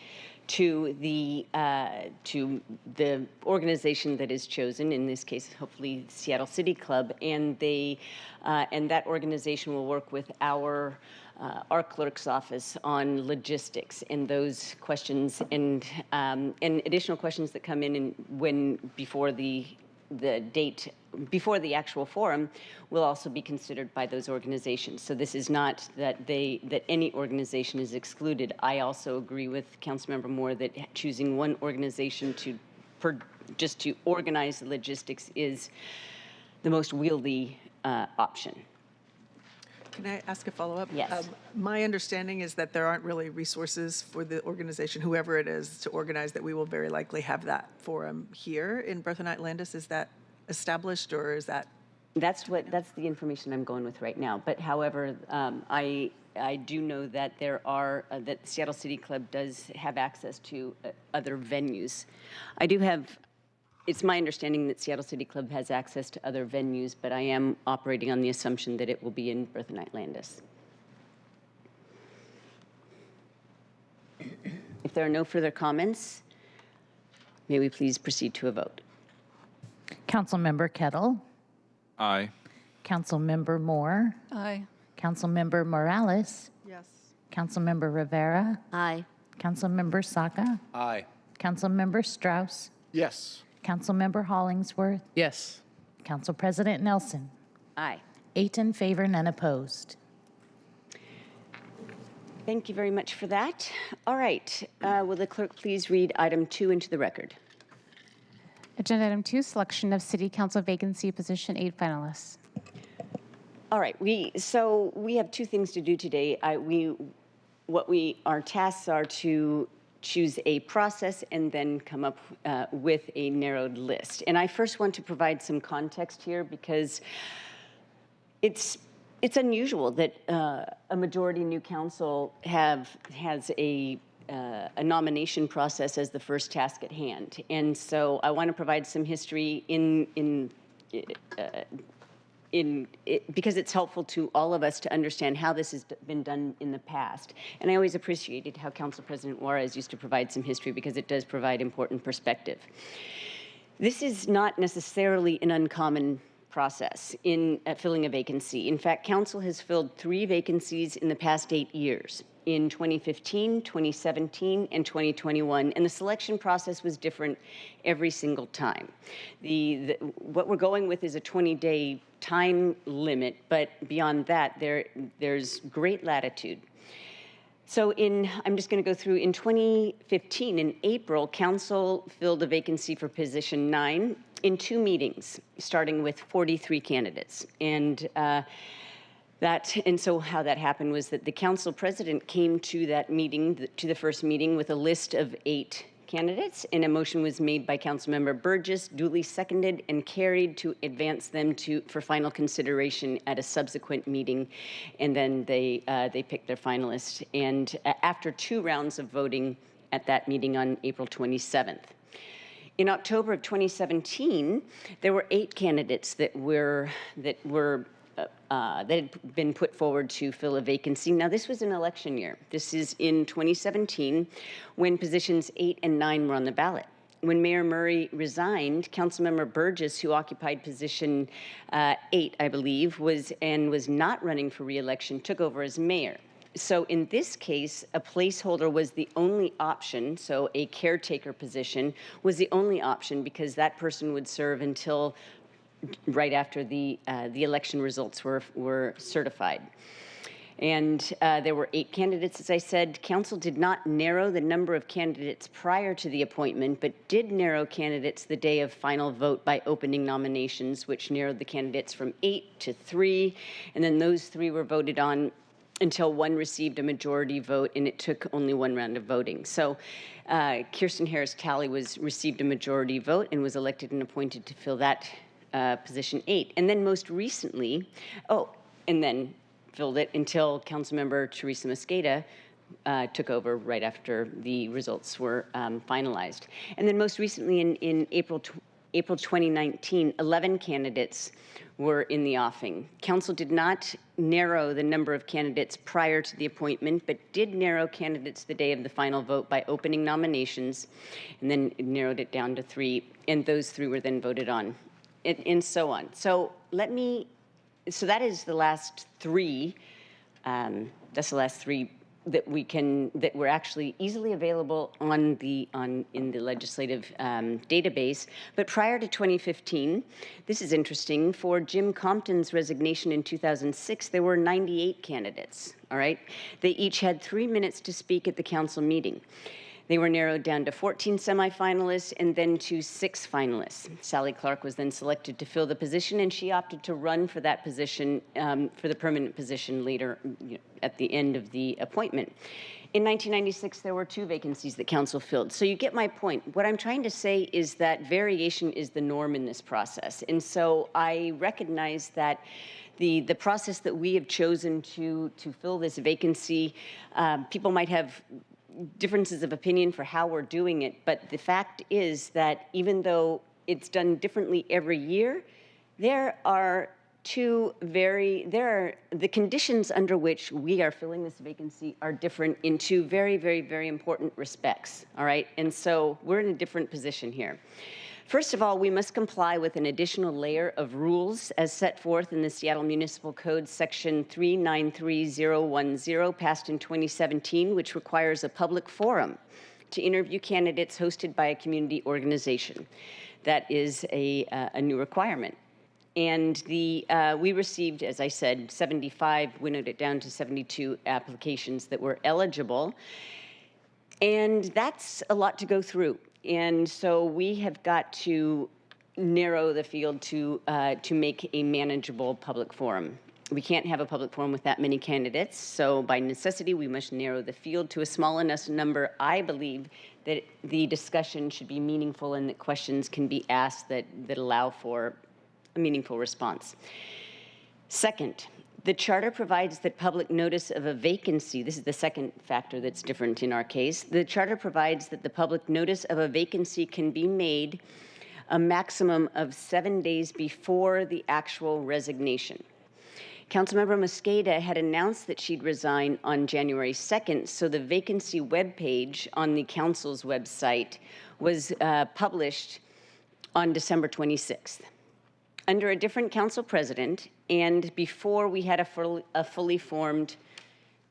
[SPEAKER 1] to the organization that is chosen, in this case, hopefully Seattle City Club, and that organization will work with our clerk's office on logistics and those questions and additional questions that come in before the actual forum will also be considered by those organizations. So this is not that any organization is excluded. I also agree with Councilmember Moore that choosing one organization just to organize the logistics is the most wieldy option.
[SPEAKER 23] Can I ask a follow-up?
[SPEAKER 1] Yes.
[SPEAKER 23] My understanding is that there aren't really resources for the organization, whoever it is, to organize that. We will very likely have that forum here in Bertha Knight Landis. Is that established, or is that?
[SPEAKER 1] That's the information I'm going with right now. But however, I do know that that Seattle City Club does have access to other venues. It's my understanding that Seattle City Club has access to other venues, but I am operating on the assumption that it will be in Bertha Knight Landis. If there are no further comments, may we please proceed to a vote?
[SPEAKER 2] Councilmember Kettle.
[SPEAKER 3] Aye.
[SPEAKER 2] Councilmember Moore.
[SPEAKER 24] Aye.
[SPEAKER 2] Councilmember Morales.
[SPEAKER 23] Yes.
[SPEAKER 2] Councilmember Rivera.
[SPEAKER 7] Aye.
[SPEAKER 2] Councilmember Saka.
[SPEAKER 3] Aye.
[SPEAKER 2] Councilmember Strauss.
[SPEAKER 3] Yes.
[SPEAKER 2] Councilmember Hollingsworth.
[SPEAKER 3] Yes.
[SPEAKER 2] Council President Nelson.
[SPEAKER 1] Aye.
[SPEAKER 2] 8 in favor, none opposed.
[SPEAKER 1] Thank you very much for that. All right. Will the clerk please read item 2 into the record?
[SPEAKER 22] Agenda item 2, selection of City Council vacancy position 8 finalists.
[SPEAKER 1] All right. So we have 2 things to do today. Our tasks are to choose a process and then come up with a narrowed list. And I first want to provide some context here because it's unusual that a majority new council has a nomination process as the first task at hand. And so I want to provide some history because it's helpful to all of us to understand how this has been done in the past. And I always appreciated how Council President Juarez used to provide some history because it does provide important perspective. This is not necessarily an uncommon process in filling a vacancy. In fact, Council has filled 3 vacancies in the past 8 years, in 2015, 2017, and 2021, and the selection process was different every single time. What we're going with is a 20-day time limit, but beyond that, there's great latitude. So I'm just going to go through, in 2015, in April, Council filled a vacancy for position 9 in 2 meetings, starting with 43 candidates. And so how that happened was that the council president came to that meeting, to the first meeting, with a list of 8 candidates, and a motion was made by Councilmember Burgess, duly seconded and carried to advance them for final consideration at a subsequent meeting, and then they picked their finalists. And after 2 rounds of voting at that meeting on April 27th. In October of 2017, there were 8 candidates that had been put forward to fill a vacancy. Now, this was an election year. This is in 2017, when positions 8 and 9 were on the ballot. When Mayor Murray resigned, Councilmember Burgess, who occupied position 8, I believe, was not running for re-election, took over as mayor. So in this case, a placeholder was the only option, so a caretaker position was the only option because that person would serve until right after the election results were certified. And there were 8 candidates, as I said. Council did not narrow the number of candidates prior to the appointment, but did narrow candidates the day of final vote by opening nominations, which narrowed the candidates from 8 to 3. And then those 3 were voted on until one received a majority vote, and it took only 1 round of voting. So Kirsten Harris Talley received a majority vote and was elected and appointed to fill that position 8. And then most recently, and then filled it until Councilmember Teresa Mosqueda took over right after the results were finalized. And then most recently in April 2019, 11 candidates were in the offing. Council did not narrow the number of candidates prior to the appointment, but did narrow candidates the day of the final vote by opening nominations, and then it narrowed it down to 3, and those 3 were then voted on, and so on. So that is the last 3. That's the last 3 that were actually easily available in the legislative database. But prior to 2015, this is interesting. For Jim Compton's resignation in 2006, there were 98 candidates. All right, they each had 3 minutes to speak at the council meeting. They were narrowed down to 14 semifinalists and then to 6 finalists. Sally Clark was then selected to fill the position, and she opted to run for that position, for the permanent position later, at the end of the appointment. In 1996, there were 2 vacancies that council filled. So you get my point. What I'm trying to say is that variation is the norm in this process. And so I recognize that the process that we have chosen to fill this vacancy, people might have differences of opinion for how we're doing it, but the fact is that even though it's done differently every year, there are the conditions under which we are filling this vacancy are different in 2 very, very, very important respects, all right? And so we're in a different position here. First of all, we must comply with an additional layer of rules as set forth in the Seattle Municipal Code section 393010 passed in 2017, which requires a public forum to interview candidates hosted by a community organization. That is a new requirement. And we received, as I said, 75, winnowed it down to 72 applications that were eligible. And that's a lot to go through. And so we have got to narrow the field to make a manageable public forum. We can't have a public forum with that many candidates, so by necessity, we must narrow the field to a small enough number. I believe that the discussion should be meaningful and that questions can be asked that allow for a meaningful response. Second, the charter provides that public notice of a vacancy, this is the second factor that's different in our case, the charter provides that the public notice of a vacancy can be made a maximum of 7 days before the actual resignation. Councilmember Mosqueda had announced that she'd resign on January 2nd, so the vacancy webpage on the council's website was published on December 26th. Under a different council president and before we had a fully formed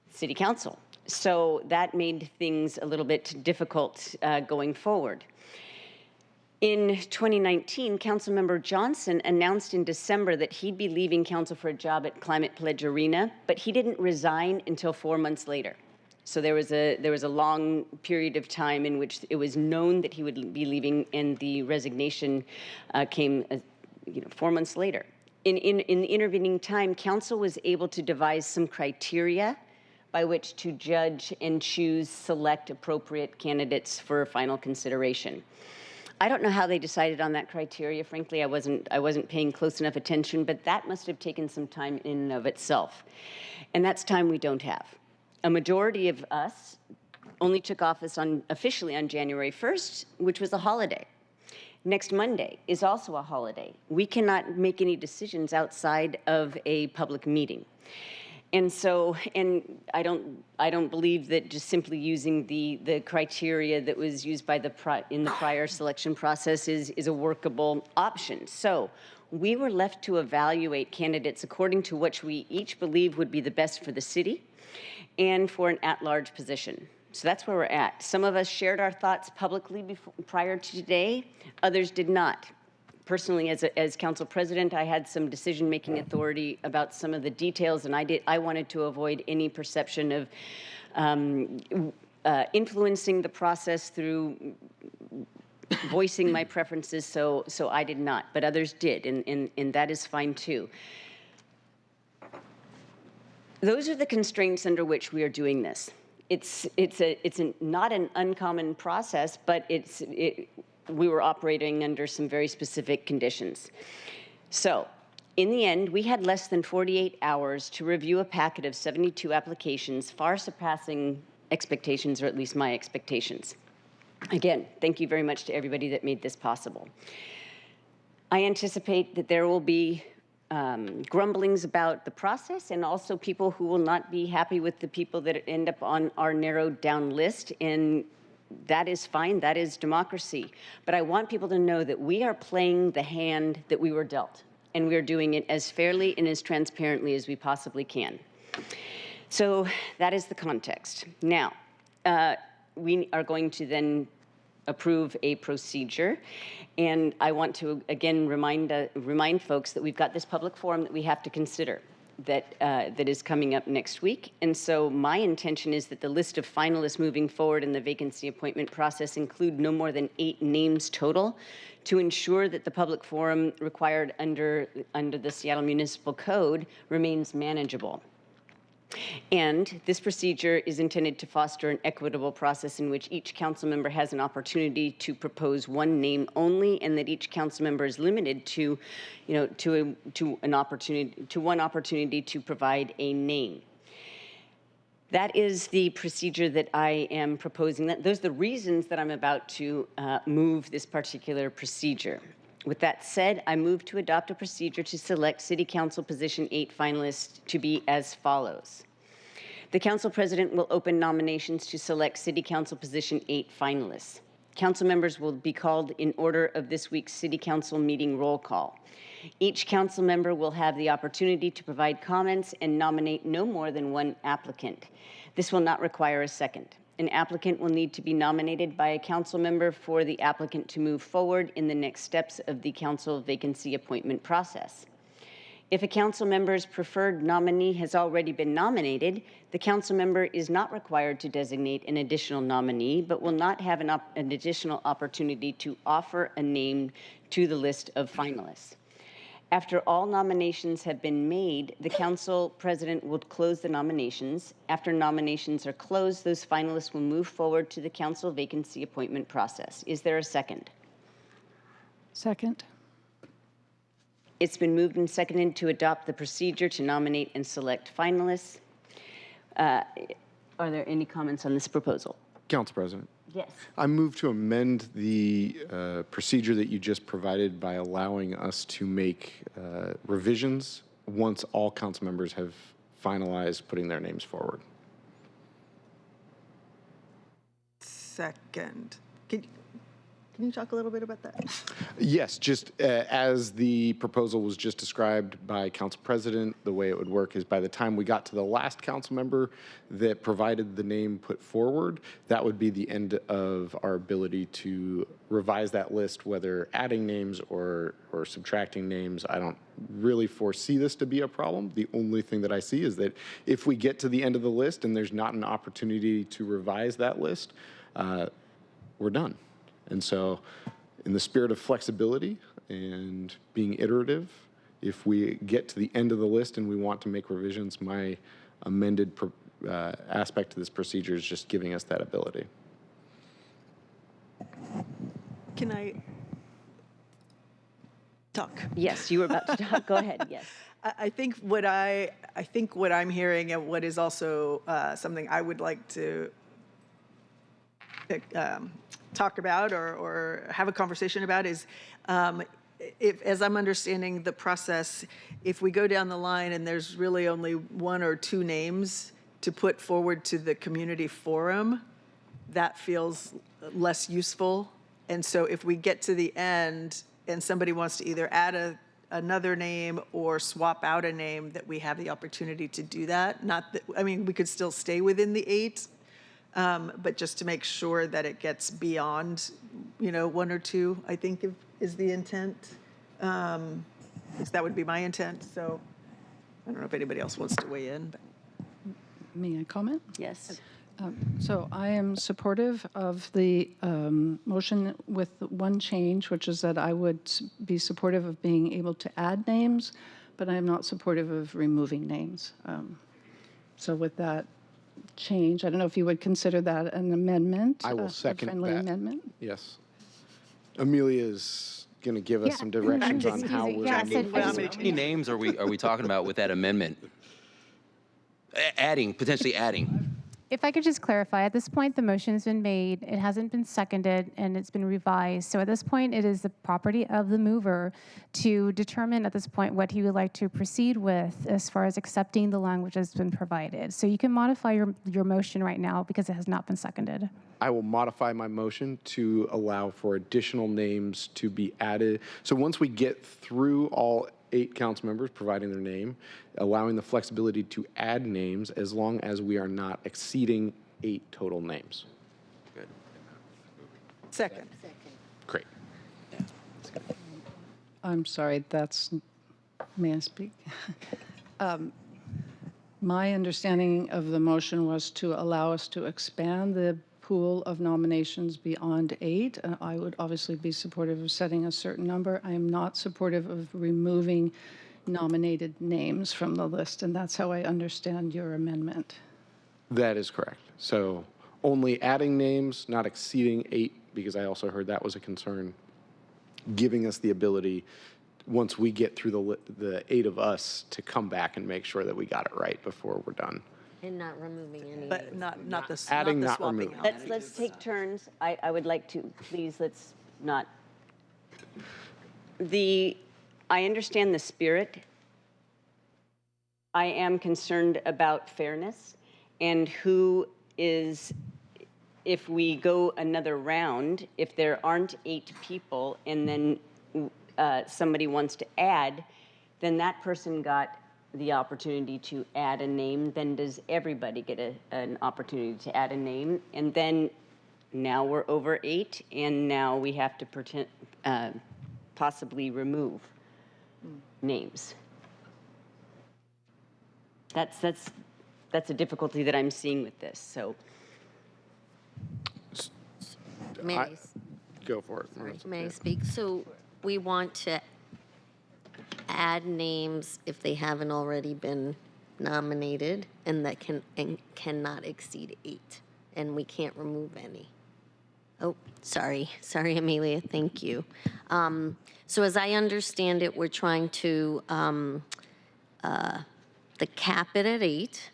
[SPEAKER 1] city council. So that made things a little bit difficult going forward. In 2019, Councilmember Johnson announced in December that he'd be leaving council for a job at Climate Pledge Arena, but he didn't resign until 4 months later. So there was a long period of time in which it was known that he would be leaving, and the resignation came 4 months later. In the intervening time, council was able to devise some criteria by which to judge and select appropriate candidates for final consideration. I don't know how they decided on that criteria. Frankly, I wasn't paying close enough attention, but that must have taken some time in and of itself. And that's time we don't have. A majority of us only took office officially on January 1st, which was a holiday. Next Monday is also a holiday. We cannot make any decisions outside of a public meeting. And so, I don't believe that just simply using the criteria that was used by in the prior selection process is a workable option. So we were left to evaluate candidates according to which we each believe would be the best for the city and for an at-large position. So that's where we're at. Some of us shared our thoughts publicly prior to today, others did not. personally, as council president, I had some decision-making authority about some of the details, and I wanted to avoid any perception of influencing the process through voicing my preferences, so I did not, but others did, and that is fine too. Those are the constraints under which we are doing this. It's not an uncommon process, but we were operating under some very specific conditions. So, in the end, we had less than 48 hours to review a packet of 72 applications, far surpassing expectations, or at least my expectations. Again, thank you very much to everybody that made this possible. I anticipate that there will be grumblings about the process, and also people who will not be happy with the people that end up on our narrowed down list, and that is fine, that is democracy. But I want people to know that we are playing the hand that we were dealt, and we are doing it as fairly and as transparently as we possibly can. So that is the context. Now, we are going to then approve a procedure. And I want to, again, remind folks that we've got this public forum that we have to consider that is coming up next week. And so my intention is that the list of finalists moving forward in the vacancy appointment process include no more than 8 names total to ensure that the public forum required under the Seattle Municipal Code remains manageable. And this procedure is intended to foster an equitable process in which each council member has an opportunity to propose one name only, and that each council member is limited to, one opportunity to provide a name. That is the procedure that I am proposing. Those are the reasons that I'm about to move this particular procedure. With that said, I move to adopt a procedure to select City Council Position 8 finalists to be as follows. The Council President will open nominations to select City Council Position 8 finalists. Council members will be called in order of this week's City Council meeting roll call. Each council member will have the opportunity to provide comments and nominate no more than one applicant. This will not require a second. An applicant will need to be nominated by a council member for the applicant to move forward in the next steps of the council vacancy appointment process. If a council member's preferred nominee has already been nominated, the council member is not required to designate an additional nominee, but will not have an additional opportunity to offer a name to the list of finalists. After all nominations have been made, the council president will close the nominations. After nominations are closed, those finalists will move forward to the council vacancy appointment process. Is there a second?
[SPEAKER 24] Second.
[SPEAKER 1] It's been moved and seconded to adopt the procedure to nominate and select finalists. Are there any comments on this proposal?
[SPEAKER 3] Council President.
[SPEAKER 1] Yes.
[SPEAKER 3] I move to amend the procedure that you just provided by allowing us to make revisions once all council members have finalized putting their names forward.
[SPEAKER 23] Second. Can you talk a little bit about that?
[SPEAKER 3] Yes, just as the proposal was just described by Council President, the way it would work is by the time we got to the last council member that provided the name put forward, that would be the end of our ability to revise that list, whether adding names or subtracting names. I don't really foresee this to be a problem. The only thing that I see is that if we get to the end of the list and there's not an opportunity to revise that list, we're done. And so in the spirit of flexibility and being iterative, if we get to the end of the list and we want to make revisions, my amended aspect to this procedure is just giving us that ability.
[SPEAKER 23] Can I talk?
[SPEAKER 1] Yes, you were about to talk. Go ahead, yes.
[SPEAKER 23] I think what I'm hearing, and what is also something I would like to talk about or have a conversation about is, as I'm understanding the process, if we go down the line and there's really only 1 or 2 names to put forward to the community forum, that feels less useful. And so if we get to the end and somebody wants to either add another name or swap out a name, that we have the opportunity to do that. Not that, I mean, we could still stay within the 8, but just to make sure that it gets beyond, 1 or 2, I think is the intent. At least that would be my intent. So I don't know if anybody else wants to weigh in. But.
[SPEAKER 24] May I comment?
[SPEAKER 1] Yes.
[SPEAKER 24] So I am supportive of the motion with one change, which is that I would be supportive of being able to add names, but I am not supportive of removing names. So with that change, I don't know if you would consider that an amendment.
[SPEAKER 3] I will second
[SPEAKER 24] a friendly
[SPEAKER 3] that.
[SPEAKER 24] amendment.
[SPEAKER 3] Yes. Amelia is going to give us some directions on how we're
[SPEAKER 4] How
[SPEAKER 3] going
[SPEAKER 4] many names are we talking about with that amendment? Potentially adding.
[SPEAKER 22] If I could just clarify, at this point, the motion's been made, it hasn't been seconded, and it's been revised. So at this point, it is the property of the mover to determine at this point what he would like to proceed with as far as accepting the language that's been provided. So you can modify your motion right now because it has not been seconded.
[SPEAKER 3] I will modify my motion to allow for additional names to be added. So once we get through all 8 council members providing their name, allowing the flexibility to add names as long as we are not exceeding 8 total names.
[SPEAKER 4] Good.
[SPEAKER 23] Second.
[SPEAKER 3] Great.
[SPEAKER 24] I'm sorry, may I speak? My understanding of the motion was to allow us to expand the pool of nominations beyond 8. I would obviously be supportive of setting a certain number. I am not supportive of removing nominated names from the list, and that's how I understand your amendment.
[SPEAKER 3] That is correct. So only adding names, not exceeding 8, because I also heard that was a concern, giving us the ability, once we get through the 8 of us, to come back and make sure that we got it right before we're done.
[SPEAKER 5] And not removing any.
[SPEAKER 23] But not the
[SPEAKER 3] adding,
[SPEAKER 23] not the
[SPEAKER 3] not
[SPEAKER 23] swapping
[SPEAKER 3] removing.
[SPEAKER 23] out.
[SPEAKER 1] Let's take turns. I would like to, please, let's not. I understand the spirit. I am concerned about fairness and who is, if we go another round, if there aren't 8 people and then somebody wants to add, then that person got the opportunity to add a name, then does everybody get an opportunity to add a name? And then now we're over 8, and now we have to possibly remove names. That's a difficulty that I'm seeing with this. So,
[SPEAKER 3] go for it.
[SPEAKER 5] Sorry, may I speak? So we want to add names if they haven't already been nominated, and that cannot exceed 8, and we can't remove any. Oh, sorry, Amelia. Thank you. So as I understand it, we're trying to cap it at 8.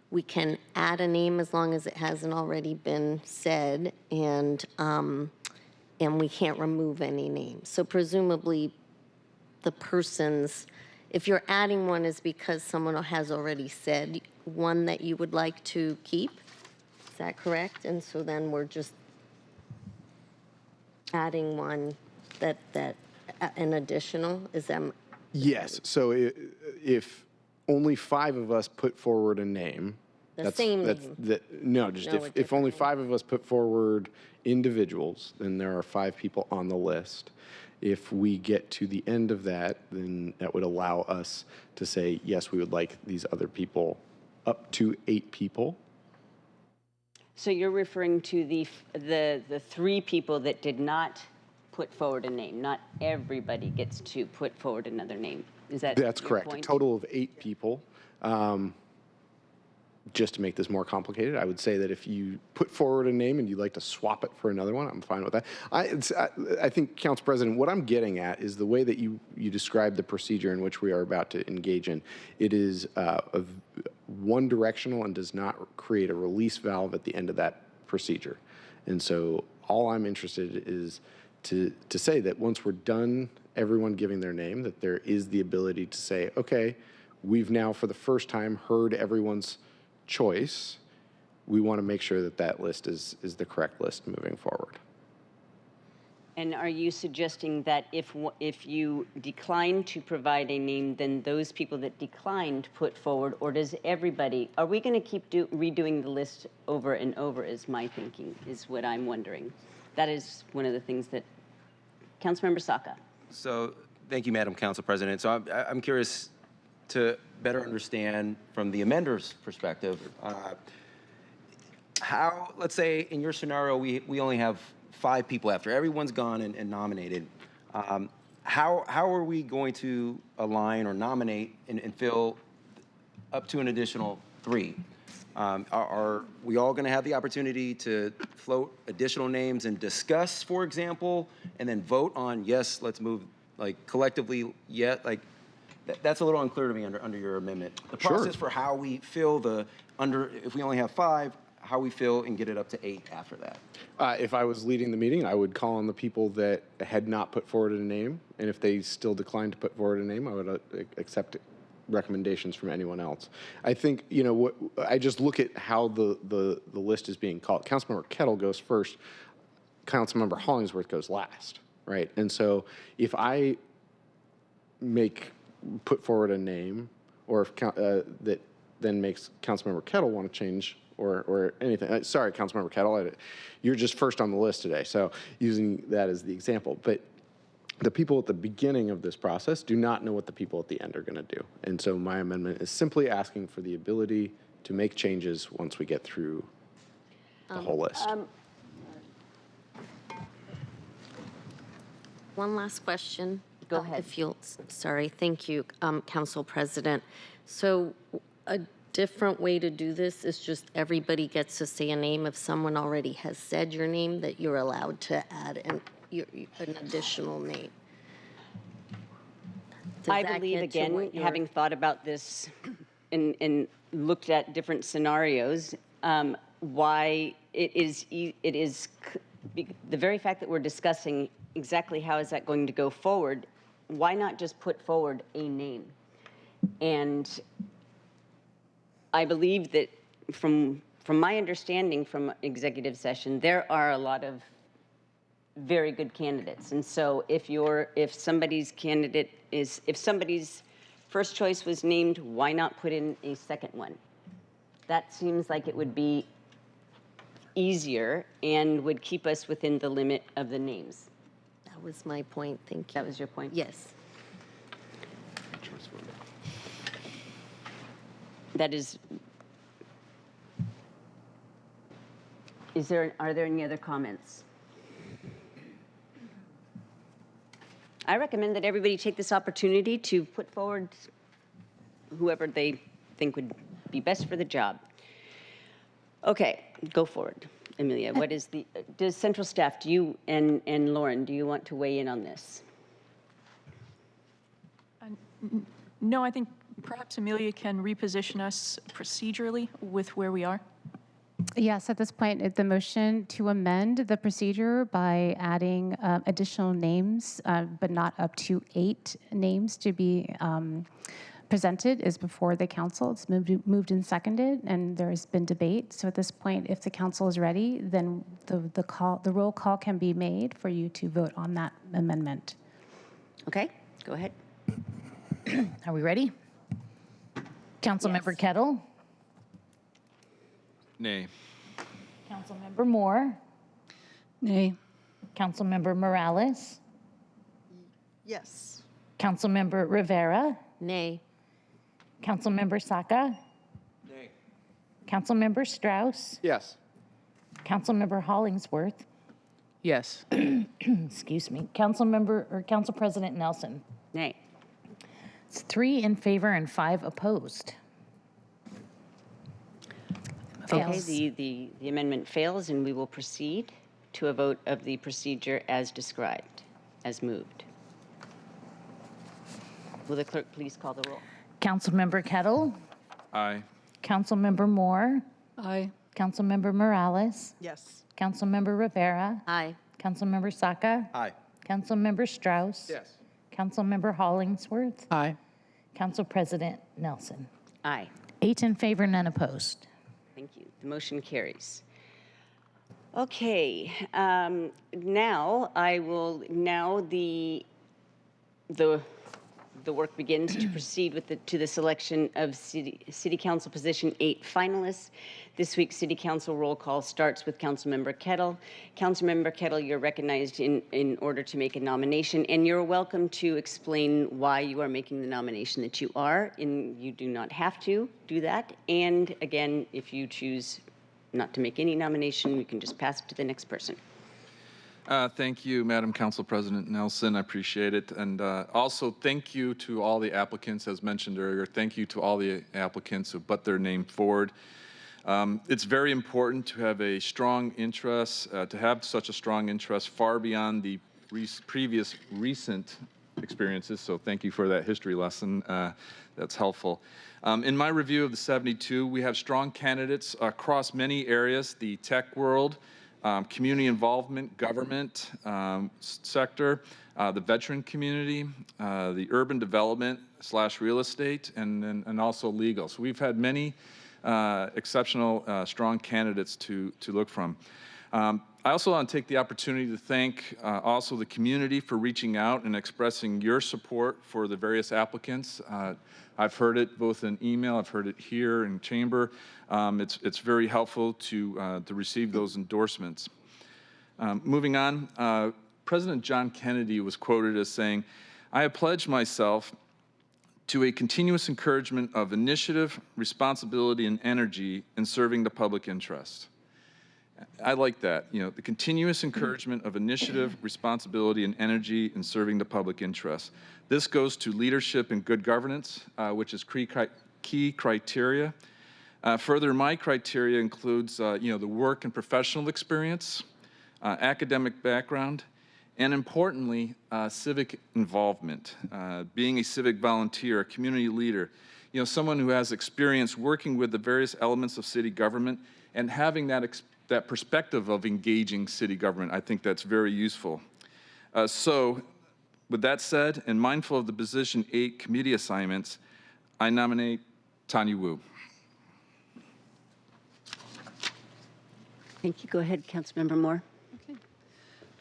[SPEAKER 5] We can add a name as long as it hasn't already been said, and we can't remove any names. So presumably, the person's, if you're adding one, is because someone has already said one that you would like to keep. Is that correct? And so then we're just adding one that an additional, is that?
[SPEAKER 3] Yes. So if only 5 of us put forward a name, if only 5 of us put forward individuals, then there are 5 people on the list. If we get to the end of that, then that would allow us to say, yes, we would like these other people, up to 8 people.
[SPEAKER 1] so you're referring to the 3 people that did not put forward a name. Not everybody gets to put forward another name. Is that
[SPEAKER 3] That's
[SPEAKER 1] your
[SPEAKER 3] correct.
[SPEAKER 1] point?
[SPEAKER 3] A total of 8 people. Just to make this more complicated, I would say that if you put forward a name and you'd like to swap it for another one, I'm fine with that. I think, Council President, what I'm getting at is the way that you described the procedure in which we are about to engage in. It is one directional and does not create a release valve at the end of that procedure. And so all I'm interested is to say that once we're done, everyone giving their name, that there is the ability to say, okay, we've now for the first time heard everyone's choice. We want to make sure that that list is the correct list moving forward.
[SPEAKER 1] And are you suggesting that if you decline to provide a name, then those people that declined put forward, or does everybody, are we going to keep redoing the list over and over, is my thinking, is what I'm wondering. That is one of the things that, Councilmember Saka.
[SPEAKER 4] So Thank you, Madam Council President. So I'm curious to better understand from the amender's perspective, how, let's say in your scenario, we only have 5 people after everyone's gone and nominated. How are we going to align or nominate and fill up to an additional 3? Are we all going to have the opportunity to float additional names and discuss, for example, and then vote on, yes, let's move, like collectively, yet, like that's a little unclear to me under your amendment. The process for how we fill if we only have 5, how we fill and get it up to 8 after that.
[SPEAKER 3] If I was leading the meeting, I would call on the people that had not put forward a name, and if they still declined to put forward a name, I would accept recommendations from anyone else. I think, I just look at how the list is being called. Councilmember Kettle goes first. Councilmember Hollingsworth goes last, right? And so if I put forward a name, or if that then makes Councilmember Kettle want to change or anything. Sorry, Councilmember Kettle, you're just first on the list today, so using that as the example. But the people at the beginning of this process do not know what the people at the end are going to do. And so my amendment is simply asking for the ability to make changes once we get through the whole list.
[SPEAKER 5] One last question.
[SPEAKER 1] Go ahead.
[SPEAKER 5] Sorry, thank you, Council President. So a different way to do this is just everybody gets to say a name. If someone already has said your name, that you're allowed to add an additional name.
[SPEAKER 1] I believe, again, having thought about this and looked at different scenarios, why it is the very fact that we're discussing exactly how is that going to go forward, why not just put forward a name? And I believe that from my understanding from executive session, there are a lot of very good candidates. And so if somebody's first choice was named, why not put in a second one? That seems like it would be easier and would keep us within the limit of the names.
[SPEAKER 5] That was my point, thank you.
[SPEAKER 1] That was your point?
[SPEAKER 5] Yes.
[SPEAKER 1] That is, are there any other comments? I recommend that everybody take this opportunity to put forward whoever they think would be best for the job. Okay, go forward, Amelia. What is does central staff, do you, and Lauren, do you want to weigh in on this?
[SPEAKER 6] No, I think perhaps Amelia can reposition us procedurally with where we are.
[SPEAKER 22] Yes, at this point, the motion to amend the procedure by adding additional names, but not up to 8 names to be presented, is before the council. It's moved and seconded, and there has been debate. So at this point, if the council is ready, then the roll call can be made for you to vote on that amendment.
[SPEAKER 1] Okay, go ahead.
[SPEAKER 2] Are we ready? Councilmember Kettle.
[SPEAKER 8] Nay.
[SPEAKER 2] Councilmember Moore.
[SPEAKER 24] Nay.
[SPEAKER 2] Councilmember Morales.
[SPEAKER 23] Yes.
[SPEAKER 2] Councilmember Rivera.
[SPEAKER 5] Nay.
[SPEAKER 2] Councilmember Saka.
[SPEAKER 8] Nay.
[SPEAKER 2] Councilmember Strauss.
[SPEAKER 3] Yes.
[SPEAKER 2] Councilmember Hollingsworth.
[SPEAKER 8] Yes.
[SPEAKER 2] Excuse me. Council President Nelson.
[SPEAKER 1] Nay.
[SPEAKER 2] It's 3 in favor and 5 opposed.
[SPEAKER 1] Okay, the amendment fails, and we will proceed to a vote of the procedure as described, as moved. Will the clerk please call the roll?
[SPEAKER 2] Councilmember Kettle.
[SPEAKER 8] Aye.
[SPEAKER 2] Councilmember Moore.
[SPEAKER 24] Aye.
[SPEAKER 2] Councilmember Morales.
[SPEAKER 23] Yes.
[SPEAKER 2] Councilmember Rivera.
[SPEAKER 5] Aye.
[SPEAKER 2] Councilmember Saka.
[SPEAKER 4] Aye.
[SPEAKER 2] Councilmember Strauss.
[SPEAKER 3] Yes.
[SPEAKER 2] Councilmember Hollingsworth.
[SPEAKER 8] Aye.
[SPEAKER 2] Council President Nelson.
[SPEAKER 1] Aye.
[SPEAKER 2] 8 in favor, none opposed.
[SPEAKER 1] Thank you. The motion carries. Okay, now the the work begins to proceed with to the selection of City Council Position 8 finalists. This week's City Council roll call starts with Councilmember Kettle. Councilmember Kettle, you're recognized in order to make a nomination, and you're welcome to explain why you are making the nomination that you are, and you do not have to do that. And again, if you choose not to make any nomination, we can just pass it to the next person.
[SPEAKER 8] Thank you, Madam Council President Nelson. I appreciate it. And also thank you to all the applicants, as mentioned earlier. Thank you to all the applicants who put their name forward. It's very important to have a strong interest, to have such a strong interest far beyond the previous recent experiences. So thank you for that history lesson. That's helpful. In my review of the 72, we have strong candidates across many areas: the tech world, community involvement, government sector, the veteran community, the urban development / real estate, and also legal. So we've had many exceptional, strong candidates to look from. I also want to take the opportunity to thank also the community for reaching out and expressing your support for the various applicants. I've heard it both in email, I've heard it here in chamber. It's very helpful to receive those endorsements. Moving on, President John Kennedy was quoted as saying, "I have pledged myself to a continuous encouragement of initiative, responsibility, and energy in serving the public interest." I like that, you know, the continuous encouragement of initiative, responsibility, and energy in serving the public interest. This goes to leadership and good governance, which is key criteria. Further, my criteria includes, you know, the work and professional experience, academic background, and importantly, civic involvement. Being a civic volunteer, a community leader, you know, someone who has experience working with the various elements of city government and having that perspective of engaging city government. I think that's very useful. So, with that said, and mindful of the Position 8 committee assignments, I nominate Tanya Wu.
[SPEAKER 1] Thank you. Go ahead, Councilmember Moore.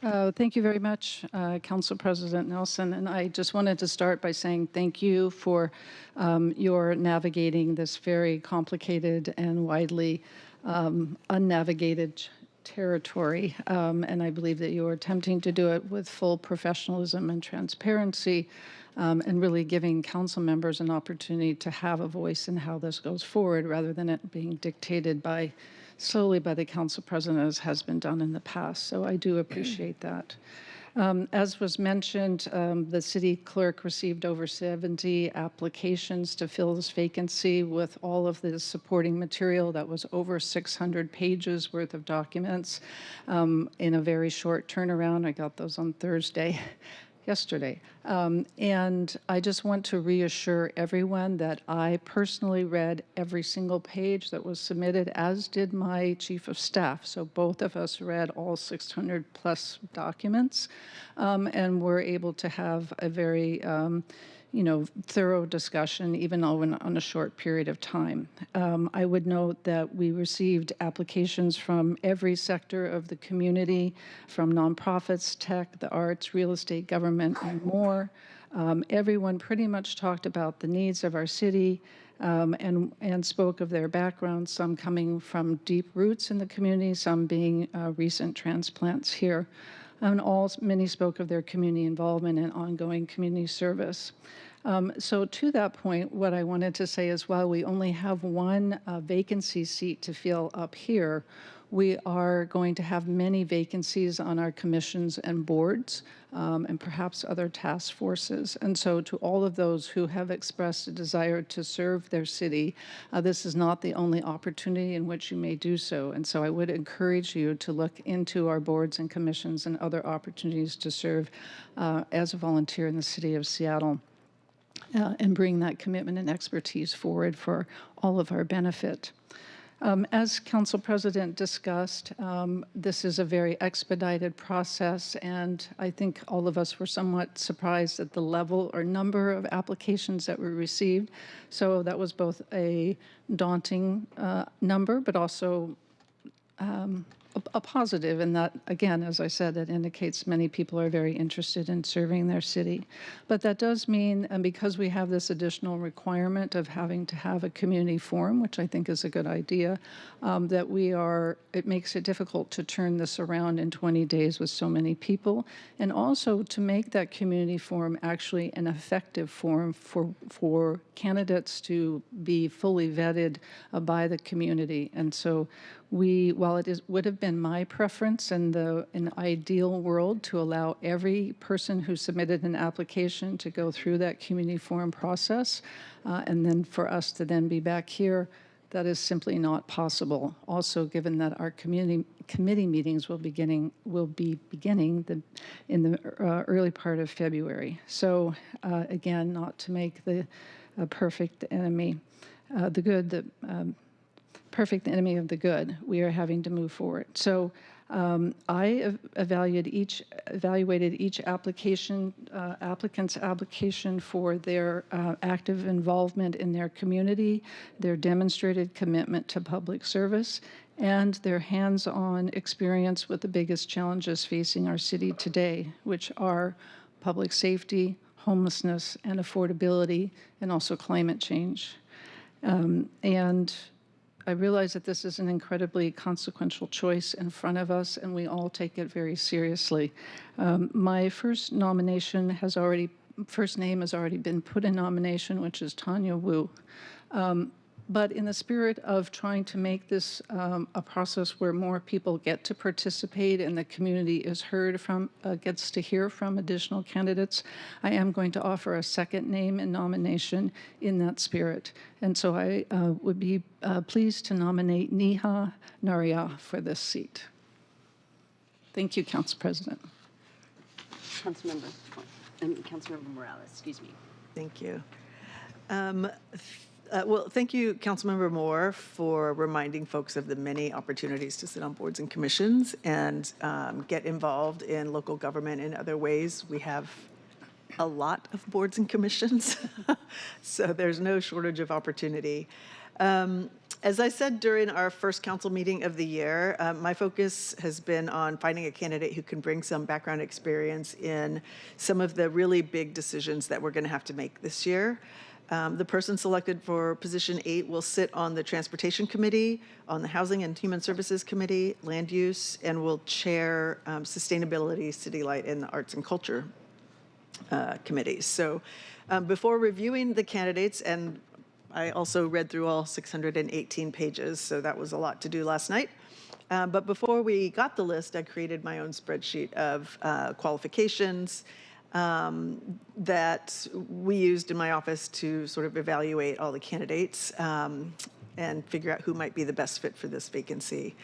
[SPEAKER 24] Thank you very much, Council President Nelson. And I just wanted to start by saying thank you for your navigating this very complicated and widely unnavigated territory. And I believe that you are attempting to do it with full professionalism and transparency, and really giving council members an opportunity to have a voice in how this goes forward, rather than it being dictated solely by the council president, as has been done in the past. So I do appreciate that. As was mentioned, the city clerk received over 70 applications to fill this vacancy with all of the supporting material. That was over 600 pages worth of documents in a very short turnaround. I got those on yesterday. And I just want to reassure everyone that I personally read every single page that was submitted, as did my chief of staff. So both of us read all 600 plus documents, and were able to have a very thorough discussion, even on a short period of time. I would note that we received applications from every sector of the community, from nonprofits, tech, the arts, real estate, government, and more. Everyone pretty much talked about the needs of our city, and spoke of their backgrounds, some coming from deep roots in the community, some being recent transplants here. And many spoke of their community involvement and ongoing community service. So to that point, what I wanted to say is, while we only have one vacancy seat to fill up here, we are going to have many vacancies on our commissions and boards, and perhaps other task forces. And so to all of those who have expressed a desire to serve their city, this is not the only opportunity in which you may do so. And so I would encourage you to look into our boards and commissions and other opportunities to serve as a volunteer in the city of Seattle, and bring that commitment and expertise forward for all of our benefit. As Council President discussed, this is a very expedited process, and I think all of us were somewhat surprised at the level or number of applications that were received. So that was both a daunting number, but also a positive in that, again, as I said, it indicates many people are very interested in serving their city. But that does mean, and because we have this additional requirement of having to have a community forum, which I think is a good idea, it makes it difficult to turn this around in 20 days with so many people, and also to make that community forum actually an effective forum for candidates to be fully vetted by the community. And so while it would have been my preference in an ideal world to allow every person who submitted an application to go through that community forum process, and then for us to then be back here, that is simply not possible. Also, given that our committee meetings will be beginning in the early part of February. So again, not to make the perfect enemy the good, perfect enemy of the good, we are having to move forward. So I evaluated each applicant's application for their active involvement in their community, their demonstrated commitment to public service, and their hands-on experience with the biggest challenges facing our city today, which are public safety, homelessness, and affordability, and also climate change. And I realize that this is an incredibly consequential choice in front of us, and we all take it very seriously. My first name has already been put in nomination, which is Tanya Wu. But in the spirit of trying to make this a process where more people get to participate and the community is gets to hear from additional candidates, I am going to offer a second name in nomination in that spirit. And so I would be pleased to nominate Neha Naria for this seat. Thank you, Council President.
[SPEAKER 1] Councilmember Morales, excuse me.
[SPEAKER 23] Thank you. Well, thank you, Councilmember Moore, for reminding folks of the many opportunities to sit on boards and commissions and get involved in local government in other ways. We have a lot of boards and commissions, so there's no shortage of opportunity. As I said during our first council meeting of the year, my focus has been on finding a candidate who can bring some background experience in some of the really big decisions that we're going to have to make this year. The person selected for position 8 will sit on the Transportation Committee, on the Housing and Human Services Committee, Land Use, and will chair Sustainability, City Light, and the Arts and Culture committees. So before reviewing the candidates, and I also read through all 618 pages, so that was a lot to do last night. But before we got the list, I created my own spreadsheet of qualifications that we used in my office to sort of evaluate all the candidates and figure out who might be the best fit for this vacancy.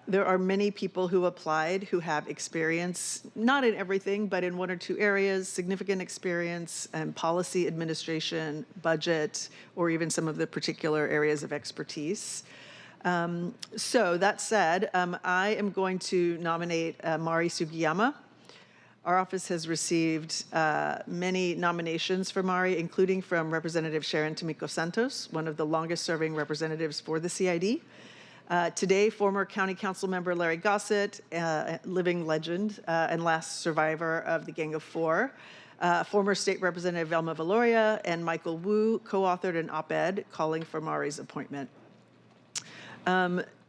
[SPEAKER 23] There are many people who applied who have experience, not in everything, but in one or two areas, significant experience in policy, administration, budget, or even some of the particular areas of expertise. So that said, I am going to nominate Mari Sugiyama. Our office has received many nominations for Mari, including from Representative Sharon Tomiko Santos, one of the longest-serving representatives for the CID. Today, former County Council member Larry Gossett, living legend and last survivor of the Gang of Four, former State Representative Velma Valoria, and Michael Wu co-authored an op-ed calling for Mari's appointment.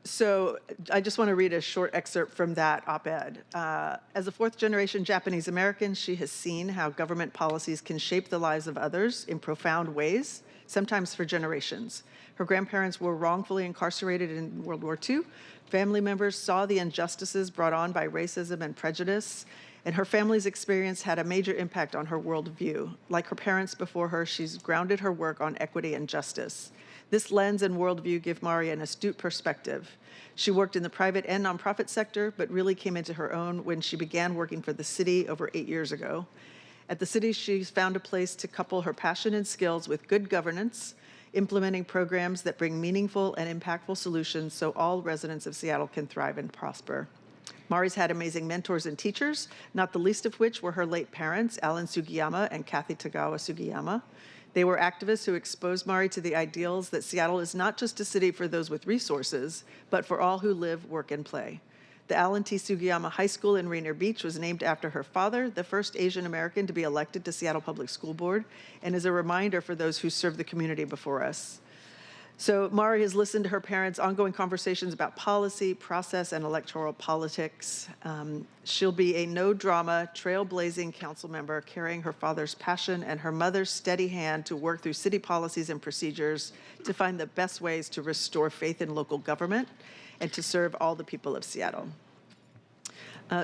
[SPEAKER 23] So I just want to read a short excerpt from that op-ed. As a fourth-generation Japanese American, she has seen how government policies can shape the lives of others in profound ways, sometimes for generations. Her grandparents were wrongfully incarcerated in World War II. Family members saw the injustices brought on by racism and prejudice, and her family's experience had a major impact on her worldview. Like her parents before her, she's grounded her work on equity and justice. This lens and worldview give Mari an astute perspective. She worked in the private and nonprofit sector, but really came into her own when she began working for the city over 8 years ago. At the city, she's found a place to couple her passion and skills with good governance, implementing programs that bring meaningful and impactful solutions so all residents of Seattle can thrive and prosper. Mari's had amazing mentors and teachers, not the least of which were her late parents, Alan Sugiyama and Kathy Tagawa Sugiyama. They were activists who exposed Mari to the ideals that Seattle is not just a city for those with resources, but for all who live, work, and play. The Alan T. Sugiyama High School in Rainier Beach was named after her father, the first Asian American to be elected to Seattle Public School Board, and is a reminder for those who served the community before us. So Mari has listened to her parents' ongoing conversations about policy, process, and electoral politics. She'll be a no-drama, trailblazing council member carrying her father's passion and her mother's steady hand to work through city policies and procedures to find the best ways to restore faith in local government and to serve all the people of Seattle.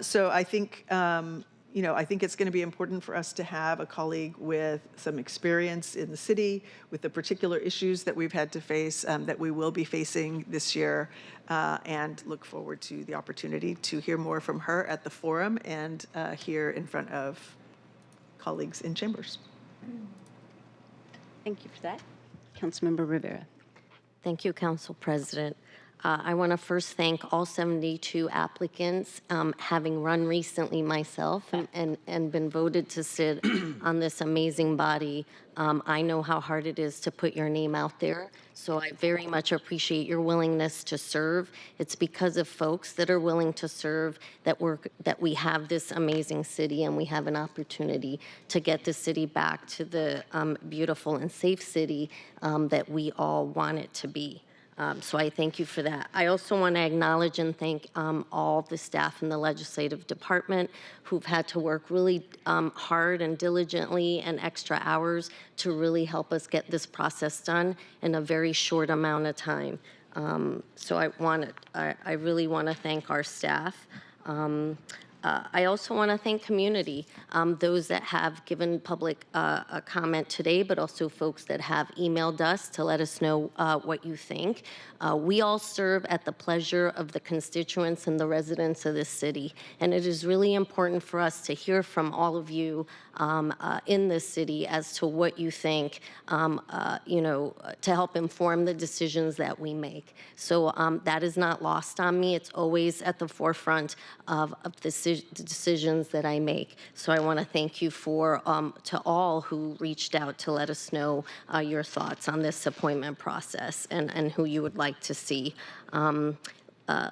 [SPEAKER 23] So I think, I think it's going to be important for us to have a colleague with some experience in the city, with the particular issues that we've had to face, that we will be facing this year, and look forward to the opportunity to hear more from her at the forum and here in front of colleagues in chambers.
[SPEAKER 1] Thank you for that. Councilmember Rivera.
[SPEAKER 5] Thank you, Council President. I want to first thank all 72 applicants. Having run recently myself and been voted to sit on this amazing body, I know how hard it is to put your name out there. So I very much appreciate your willingness to serve. It's because of folks that are willing to serve that we have this amazing city, and we have an opportunity to get the city back to the beautiful and safe city that we all want it to be. So I thank you for that. I also want to acknowledge and thank all the staff in the legislative department who've had to work really hard and diligently and extra hours to really help us get this process done in a very short amount of time. So I really want to thank our staff. I also want to thank community, those that have given public comment today, but also folks that have emailed us to let us know what you think. We all serve at the pleasure of the constituents and the residents of this city, and it is really important for us to hear from all of you in this city as to what you think, to help inform the decisions that we make. So that is not lost on me. It's always at the forefront of the decisions that I make. So I want to thank you to all who reached out to let us know your thoughts on this appointment process and who you would like to see.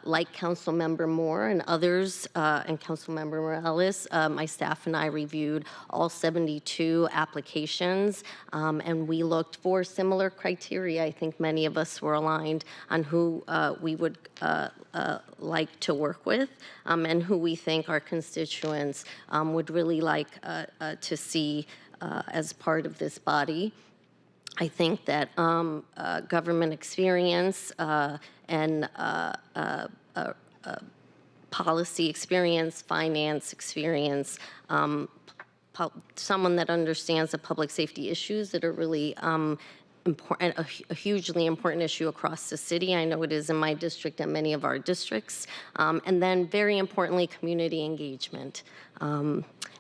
[SPEAKER 5] Like Councilmember Moore and others, and Councilmember Morales, my staff and I reviewed all 72 applications, and we looked for similar criteria. I think many of us were aligned on who we would like to work with, and who we think our constituents would really like to see as part of this body. I think that government experience and policy experience, finance experience, someone that understands the public safety issues that are really important, a hugely important issue across the city. I know it is in my district and many of our districts. And then very importantly, community engagement.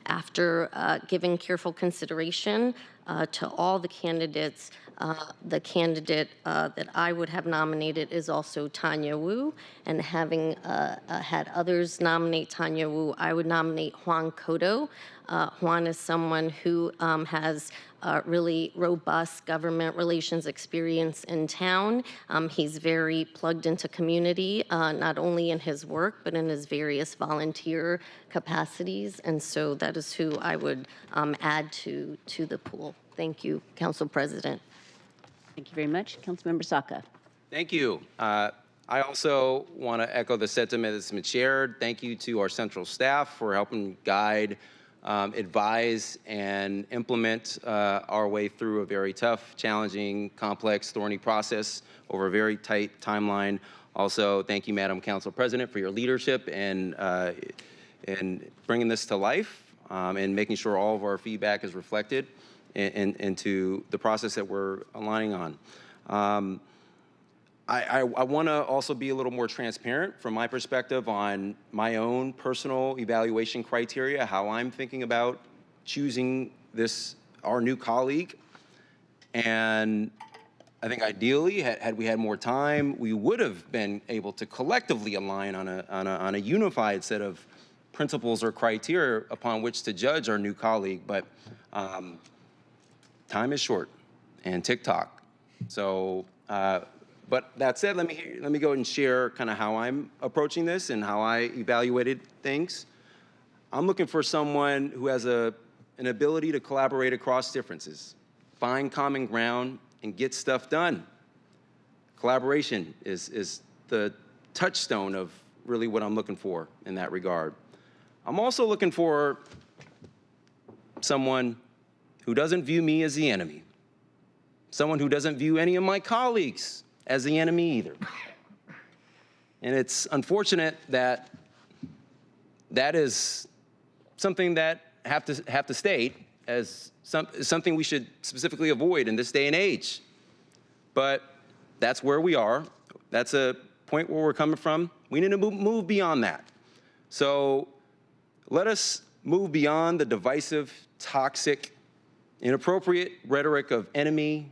[SPEAKER 5] After giving careful consideration to all the candidates, the candidate that I would have nominated is also Tanya Wu, and having had others nominate Tanya Wu, I would nominate Juan Cotto. Juan is someone who has really robust government relations experience in town. He's very plugged into community, not only in his work, but in his various volunteer capacities. And so that is who I would add to the pool. Thank you, Council President.
[SPEAKER 1] Thank you very much. Councilmember Saka.
[SPEAKER 4] Thank you. I also want to echo the sentiment that's been shared. Thank you to our central staff for helping guide, advise, and implement our way through a very tough, challenging, complex, thorny process over a very tight timeline. Also, thank you, Madam Council President, for your leadership and bringing this to life and making sure all of our feedback is reflected into the process that we're aligning on. I want to also be a little more transparent from my perspective on my own personal evaluation criteria, how I'm thinking about choosing our new colleague. And I think ideally, had we had more time, we would have been able to collectively align on a unified set of principles or criteria upon which to judge our new colleague. But time is short. and TikTok. So, but that said, let me go and share kind of how I'm approaching this and how I evaluated things. I'm looking for someone who has an ability to collaborate across differences, find common ground, and get stuff done. Collaboration is the touchstone of really what I'm looking for in that regard. I'm also looking for someone who doesn't view me as the enemy, someone who doesn't view any of my colleagues as the enemy either. And it's unfortunate that that is something that have to state as something we should specifically avoid in this day and age. But that's where we are. That's a point where we're coming from. We need to move beyond that. So let us move beyond the divisive, toxic, inappropriate rhetoric of enemy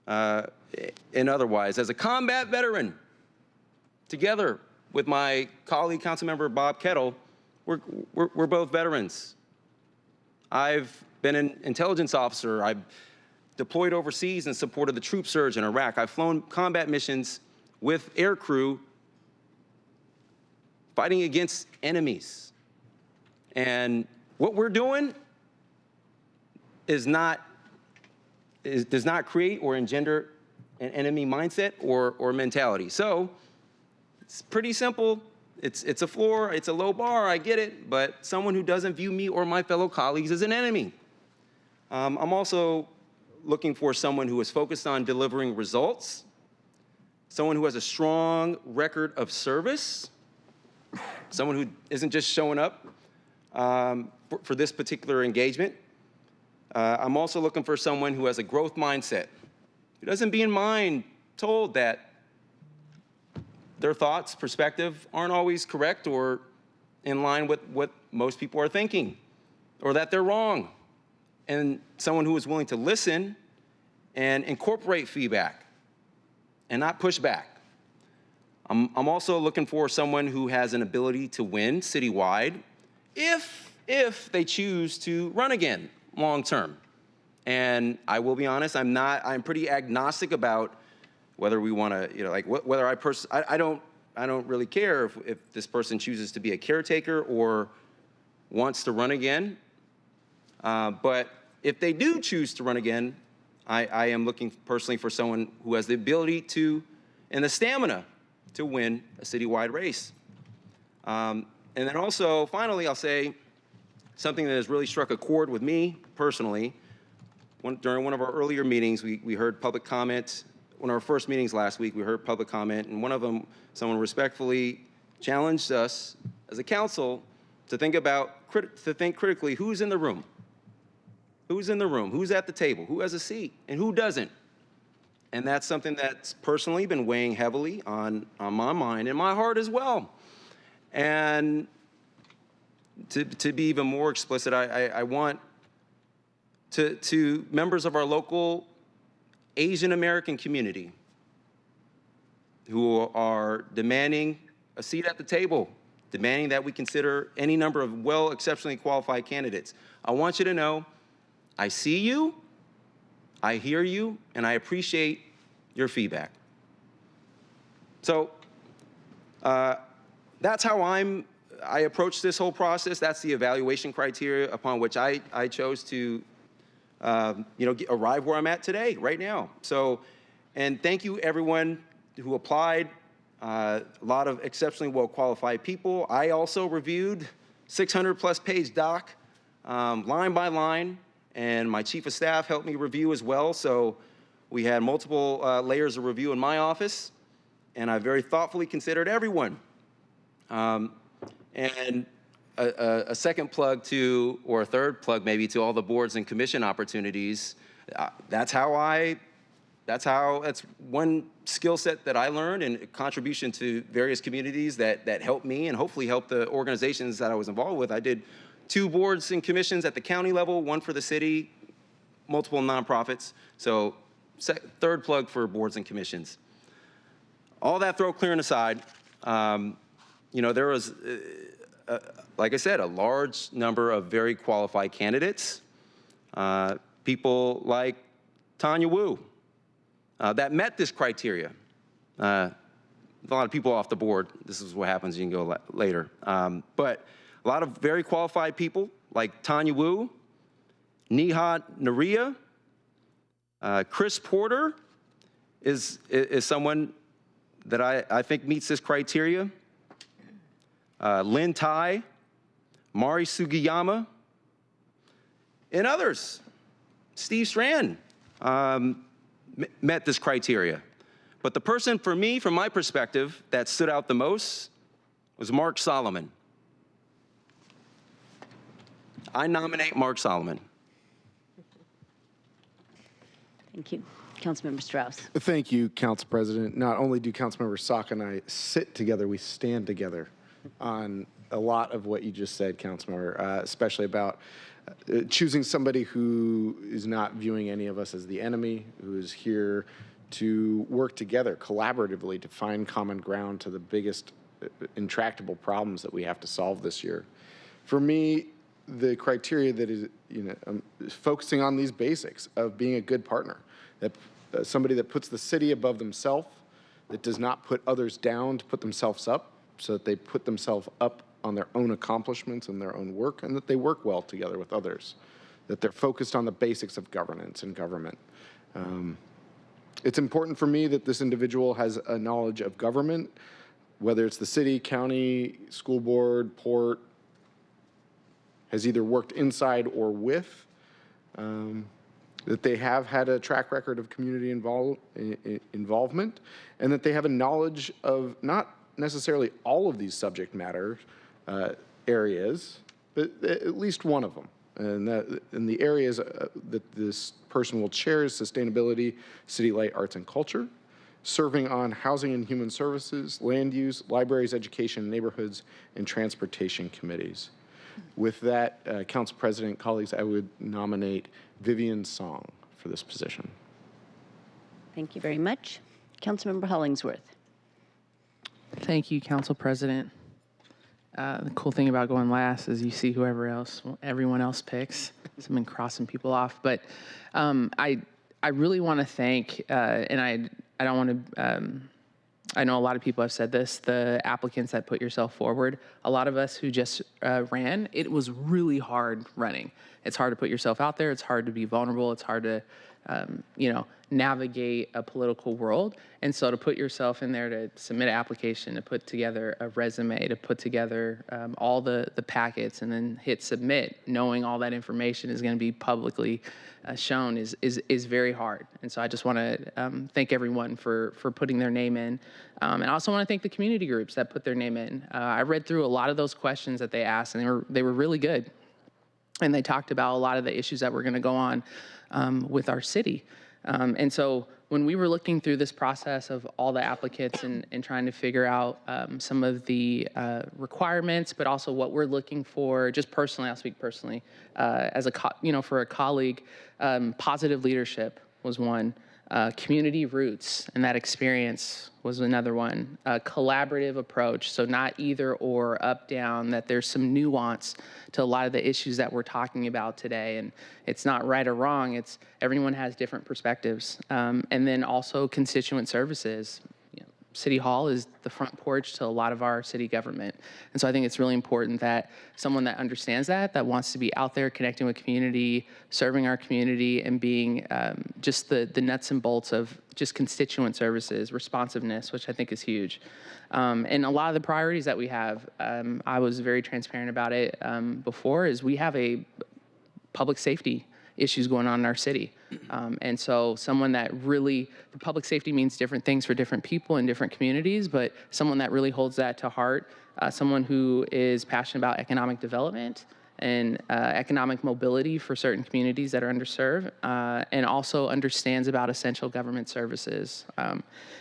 [SPEAKER 4] and otherwise. As a combat veteran, together with my colleague, Councilmember Bob Kettle, we're both veterans. I've been an intelligence officer. I've deployed overseas in support of the troop surge in Iraq. I've flown combat missions with air crew fighting against enemies. And what we're doing does not create or engender an enemy mindset or mentality. So it's pretty simple. It's a floor, it's a low bar, I get it, but someone who doesn't view me or my fellow colleagues as an enemy. I'm also looking for someone who is focused on delivering results, someone who has a strong record of service, someone who isn't just showing up for this particular engagement. I'm also looking for someone who has a growth mindset, who doesn't be in mind told that their thoughts, perspective aren't always correct or in line with what most people are thinking, or that they're wrong. And someone who is willing to listen and incorporate feedback and not push back. I'm also looking for someone who has an ability to win citywide if they choose to run again long term. And I will be honest, I'm pretty agnostic about whether we want to, whether I don't really care if this person chooses to be a caretaker or wants to run again. But if they do choose to run again, I am looking personally for someone who has the ability to and the stamina to win a citywide race. And then also, finally, I'll say something that has really struck a chord with me personally. During one of our earlier meetings, we heard public comment. One of our first meetings last week, we heard public comment, and one of them, someone respectfully challenged us as a council to think critically who's in the room. Who's in the room? Who's at the table? Who has a seat? And who doesn't? And that's something that's personally been weighing heavily on my mind and my heart as well. And to be even more explicit, I want to members of our local Asian American community who are demanding a seat at the table, demanding that we consider any number of exceptionally qualified candidates. I want you to know I see you, I hear you, and I appreciate your feedback. So that's how I approach this whole process. That's the evaluation criteria upon which I chose to arrive where I'm at today, right now. So, and thank you everyone who applied. A lot of exceptionally well-qualified people. I also reviewed 600-plus page doc, line by line, and my chief of staff helped me review as well. So we had multiple layers of review in my office, and I very thoughtfully considered everyone. And a second plug to, or a third plug maybe, to all the boards and commission opportunities. That's one skill set that I learned and a contribution to various communities that helped me and hopefully helped the organizations that I was involved with. I did 2 boards and commissions at the county level, 1 for the city, multiple nonprofits. So third plug for boards and commissions. All that throat clearing aside, there was, like I said, a large number of very qualified candidates. People like Tanya Wu, that met this criteria. A lot of people off the board. This is what happens. You can go later. But a lot of very qualified people like Tanya Wu, Nihat Naria, Chris Porter is someone that I think meets this criteria. Lynn Tai, Mari Sugiyama, and others. Steve Strand met this criteria. But the person for me, from my perspective, that stood out the most was Mark Solomon. I nominate Mark Solomon.
[SPEAKER 1] Thank you. Councilmember Strauss.
[SPEAKER 3] Thank you, Council President. Not only do Councilmember Saka and I sit together, we stand together on a lot of what you just said, Councilmember, especially about choosing somebody who is not viewing any of us as the enemy, who is here to work together collaboratively to find common ground to the biggest intractable problems that we have to solve this year. For me, the criteria that is, focusing on these basics of being a good partner, that somebody that puts the city above themselves, that does not put others down to put themselves up, so that they put themselves up on their own accomplishments and their own work, and that they work well together with others, that they're focused on the basics of governance and government. It's important for me that this individual has a knowledge of government, whether it's the city, county, school board, port, has either worked inside or with, that they have had a track record of community involvement, and that they have a knowledge of not necessarily all of these subject matter areas, but at least one of them. And the areas that this person will chair is sustainability, city light, arts and culture, serving on housing and human services, land use, libraries, education, neighborhoods, and transportation committees. With that, Council President, colleagues, I would nominate Vivian Song for this position.
[SPEAKER 1] Thank you very much. Councilmember Hollingsworth.
[SPEAKER 9] Thank you, Council President. The cool thing about going last is you see everyone else picks. So I've been crossing people off, but I really want to thank, and I don't want to. I know a lot of people have said this, the applicants that put yourself forward. A lot of us who just ran, it was really hard running. It's hard to put yourself out there. It's hard to be vulnerable. It's hard to, navigate a political world. And so to put yourself in there, to submit an application, to put together a resume, to put together all the packets and then hit submit, knowing all that information is going to be publicly shown is very hard. And so I just want to thank everyone for putting their name in. And I also want to thank the community groups that put their name in. I read through a lot of those questions that they asked, and they were really good. And they talked about a lot of the issues that were going to go on with our city. And so when we were looking through this process of all the applicants and trying to figure out some of the requirements, but also what we're looking for, just personally, I'll speak personally, as for a colleague, positive leadership was one. Community roots and that experience was another one. A collaborative approach, so not either or, up, down, that there's some nuance to a lot of the issues that we're talking about today. And it's not right or wrong, it's everyone has different perspectives. And then also constituent services. City Hall is the front porch to a lot of our city government. And so I think it's really important that someone that understands that wants to be out there connecting with community, serving our community, and being just the nuts and bolts of just constituent services, responsiveness, which I think is huge. And a lot of the priorities that we have, I was very transparent about it before, is we have a public safety issues going on in our city. And so someone that really, the public safety means different things for different people in different communities, but someone that really holds that to heart, someone who is passionate about economic development and economic mobility for certain communities that are underserved, and also understands about essential government services.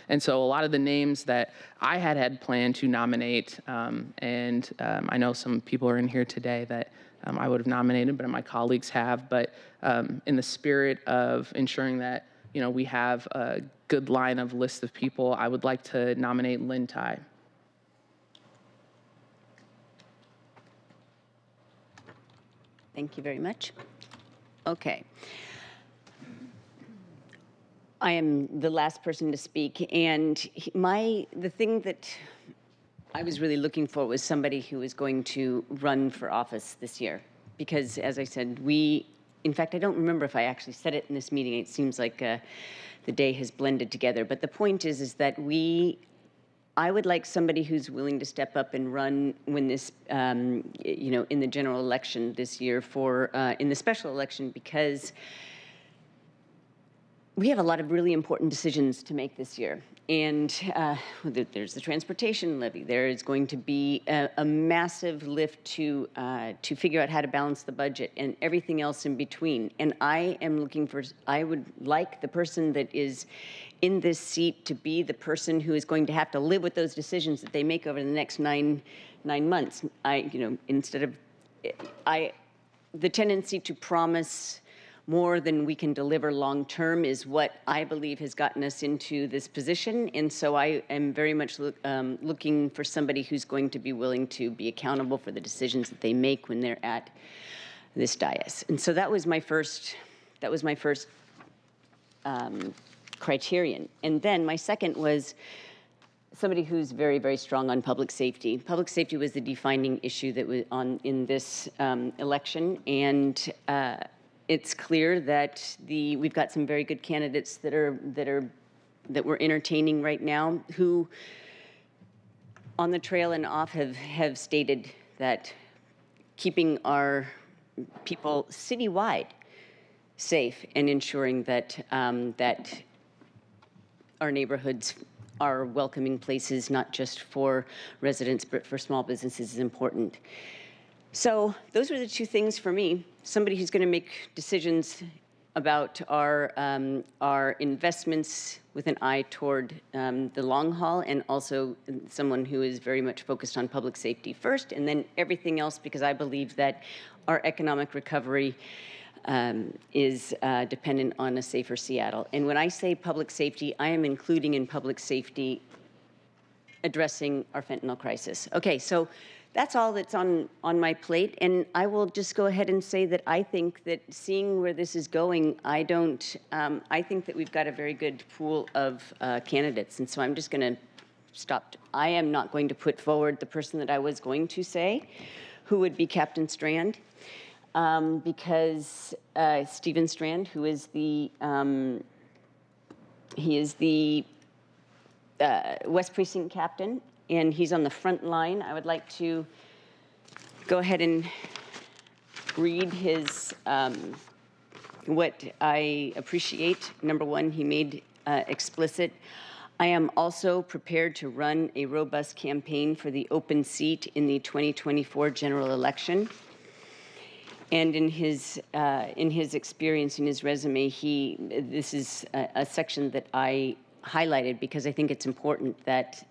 [SPEAKER 9] And so a lot of the names that I had planned to nominate, and I know some people are in here today that I would have nominated, but my colleagues have. But in the spirit of ensuring that we have a good line of list of people, I would like to nominate Lynn Tai.
[SPEAKER 1] Thank you very much. Okay. I am the last person to speak, and the thing that I was really looking for was somebody who was going to run for office this year, because as I said, in fact, I don't remember if I actually said it in this meeting. It seems like the day has blended together. But the point is that I would like somebody who's willing to step up and run when this, in the general election this year in the special election, because we have a lot of really important decisions to make this year. And there's the transportation levy. There is going to be a massive lift to figure out how to balance the budget and everything else in between. And I would like the person that is in this seat to be the person who is going to have to live with those decisions that they make over the next nine months. The tendency to promise more than we can deliver long-term is what I believe has gotten us into this position. And so I am very much looking for somebody who's going to be willing to be accountable for the decisions that they make when they're at this dais. And so that was my first criterion. And then my second was somebody who's very, very strong on public safety. Public safety was the defining issue that was in this election. And it's clear that we've got some very good candidates that we're entertaining right now, who on the trail and off have stated that keeping our people citywide safe and ensuring that our neighborhoods are welcoming places, not just for residents, but for small businesses, is important. So those were the two things for me. Somebody who's going to make decisions about our investments with an eye toward the long haul, and also someone who is very much focused on public safety first, and then everything else, because I believe that our economic recovery is dependent on a safer Seattle. And when I say public safety, I am including in public safety addressing our fentanyl crisis. Okay, so that's all that's on my plate, and I will just go ahead and say that I think that seeing where this is going, I think that we've got a very good pool of candidates, and so I'm just going to stop. I am not going to put forward the person that I was going to say, who would be Captain Strand, because Stephen Strand, who is the West Precinct captain, and he's on the front line. I would like to go ahead and read what I appreciate. Number one, he made explicit, I am also prepared to run a robust campaign for the open seat in the 2024 general election. And in his experience, in his resume, this is a section that I highlighted because I think it's important that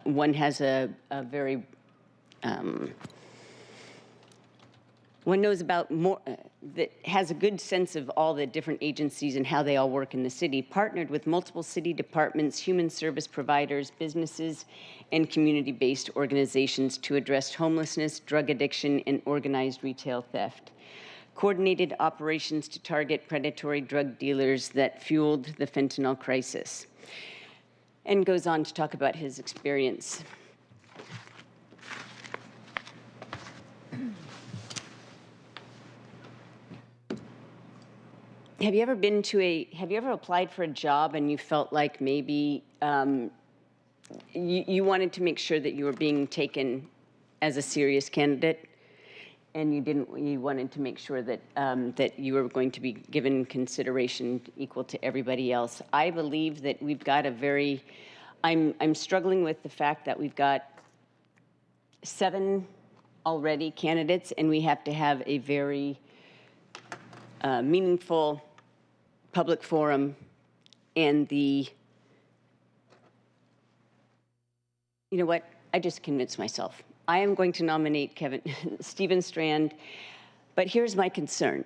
[SPEAKER 1] one has one knows about more, that has a good sense of all the different agencies and how they all work in the city, partnered with multiple city departments, human service providers, businesses, and community-based organizations to address homelessness, drug addiction, and organized retail theft. Coordinated operations to target predatory drug dealers that fueled the fentanyl crisis. And goes on to talk about his experience. Have you ever applied for a job and you felt like maybe you wanted to make sure that you were being taken as a serious candidate, and you wanted to make sure that that you were going to be given consideration equal to everybody else? I believe that we've got I'm struggling with the fact that we've got 7 already candidates, and we have to have a very meaningful public forum, and you know what? I just convinced myself. I am going to nominate Stephen Strand, but here's my concern,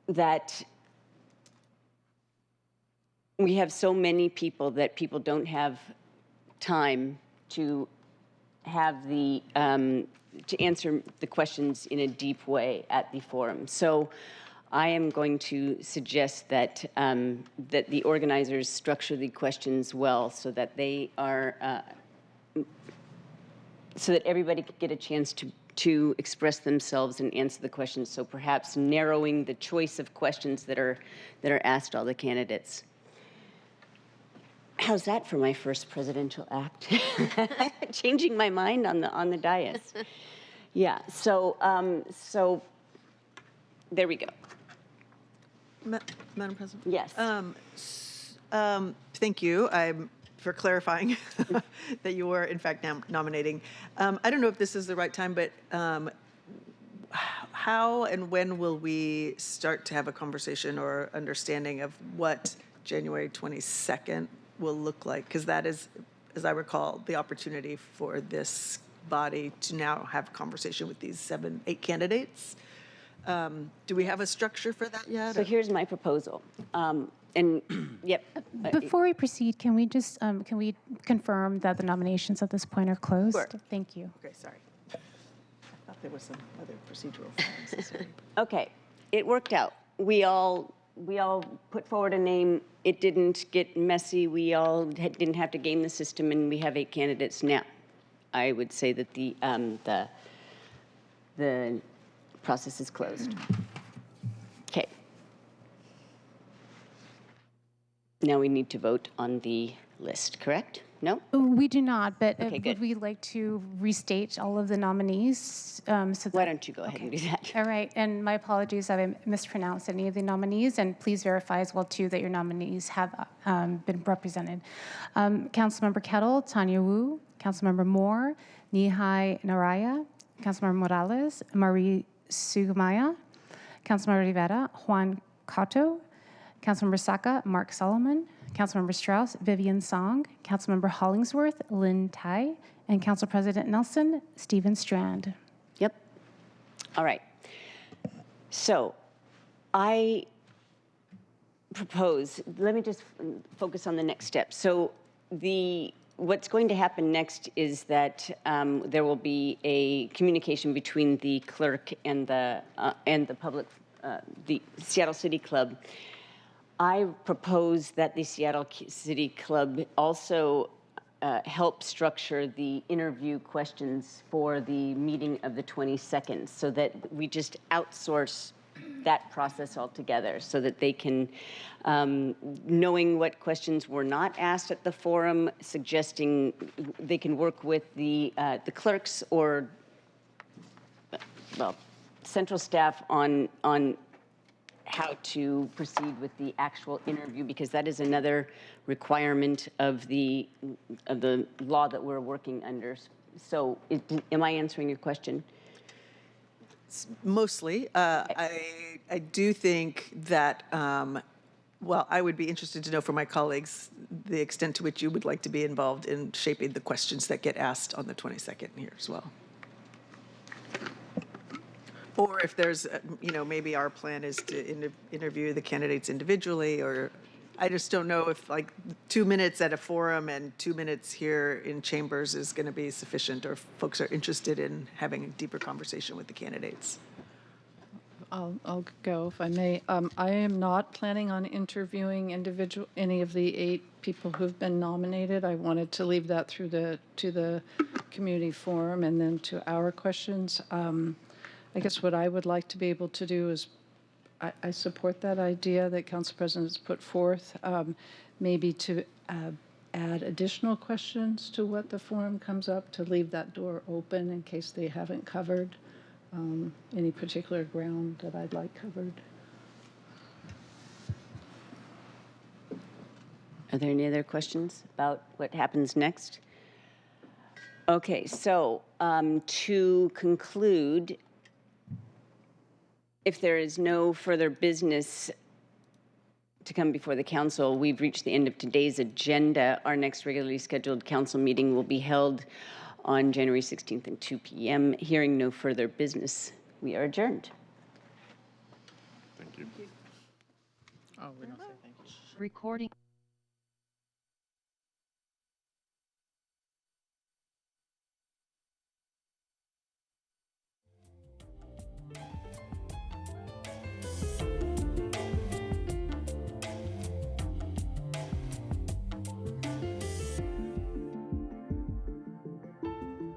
[SPEAKER 1] that we have so many people that people don't have time to have to answer the questions in a deep way at the forum. So I am going to suggest that, that the organizers structure the questions well so that they are, so that everybody could get a chance to express themselves and answer the questions. So perhaps narrowing the choice of questions that are asked all the candidates. How's that for my first presidential act? Changing my mind on the dais. Yeah. So so there we go.
[SPEAKER 23] Madam President?
[SPEAKER 1] Yes.
[SPEAKER 23] Thank you for clarifying that you were, in fact, nominating. I don't know if this is the right time, but how and when will we start to have a conversation or understanding of what January 22nd will look like? Because that is, as I recall, the opportunity for this body to now have a conversation with these 8 candidates. Do we have a structure for that yet?
[SPEAKER 1] So here's my proposal. And yep.
[SPEAKER 22] Before we proceed, can we just can we confirm that the nominations at this point are closed?
[SPEAKER 23] Sure.
[SPEAKER 22] Thank you.
[SPEAKER 23] Okay, sorry. I thought there was some other procedural thing necessary.
[SPEAKER 1] Okay, it worked out. We all put forward a name. It didn't get messy. We all didn't have to game the system, and we have 8 candidates now. I would say that the process is closed. Okay. Now we need to vote on the list, correct? No?
[SPEAKER 22] We do not, but
[SPEAKER 1] Okay, good.
[SPEAKER 22] would we like to restate all of the nominees?
[SPEAKER 1] Why don't you go ahead and do that?
[SPEAKER 22] All right, and my apologies if I mispronounced any of the nominees, and please verify as well, too, that your nominees have been represented. Councilmember Kettle, Tanya Wu, Councilmember Moore, Nihai Naraya, Councilmember Morales, Marie Sugimaya, Councilmember Rivera, Juan Cotto, Councilmember Saka, Mark Solomon, Councilmember Strauss, Vivian Song, Councilmember Hollingsworth, Lynn Tai, and Council President Nelson, Stephen Strand.
[SPEAKER 1] Yep. All right. So I propose, let me just focus on the next step. So what's going to happen next is that there will be a communication between the clerk and the public, the Seattle City Club. I propose that the Seattle City Club also help structure the interview questions for the meeting of the 22nd so that we just outsource that process altogether so that they can, knowing what questions were not asked at the forum, suggesting they can work with the clerks or, well, central staff on how to proceed with the actual interview, because that is another requirement of the law that we're working under. So am I answering your question?
[SPEAKER 23] Mostly. I do think that, well, I would be interested to know from my colleagues the extent to which you would like to be involved in shaping the questions that get asked on the 22nd here as well. Or if there's, maybe our plan is to interview the candidates individually, or I just don't know if like 2 minutes at a forum and 2 minutes here in chambers is going to be sufficient, or if folks are interested in having a deeper conversation with the candidates.
[SPEAKER 24] I'll go if I may. I am not planning on interviewing any of the 8 people who've been nominated. I wanted to leave that to the community forum and then to our questions. I guess what I would like to be able to do is, I support that idea that Council President has put forth, maybe to add additional questions to what the forum comes up, to leave that door open in case they haven't covered any particular ground that I'd like covered.
[SPEAKER 1] Are there any other questions about what happens next? Okay, so to conclude, if there is no further business to come before the council, we've reached the end of today's agenda. Our next regularly scheduled council meeting will be held on January 16th at 2 p.m. Hearing no further business, we are adjourned.
[SPEAKER 8] Thank you.
[SPEAKER 9] Oh, we don't say thank you.
[SPEAKER 10] Recording.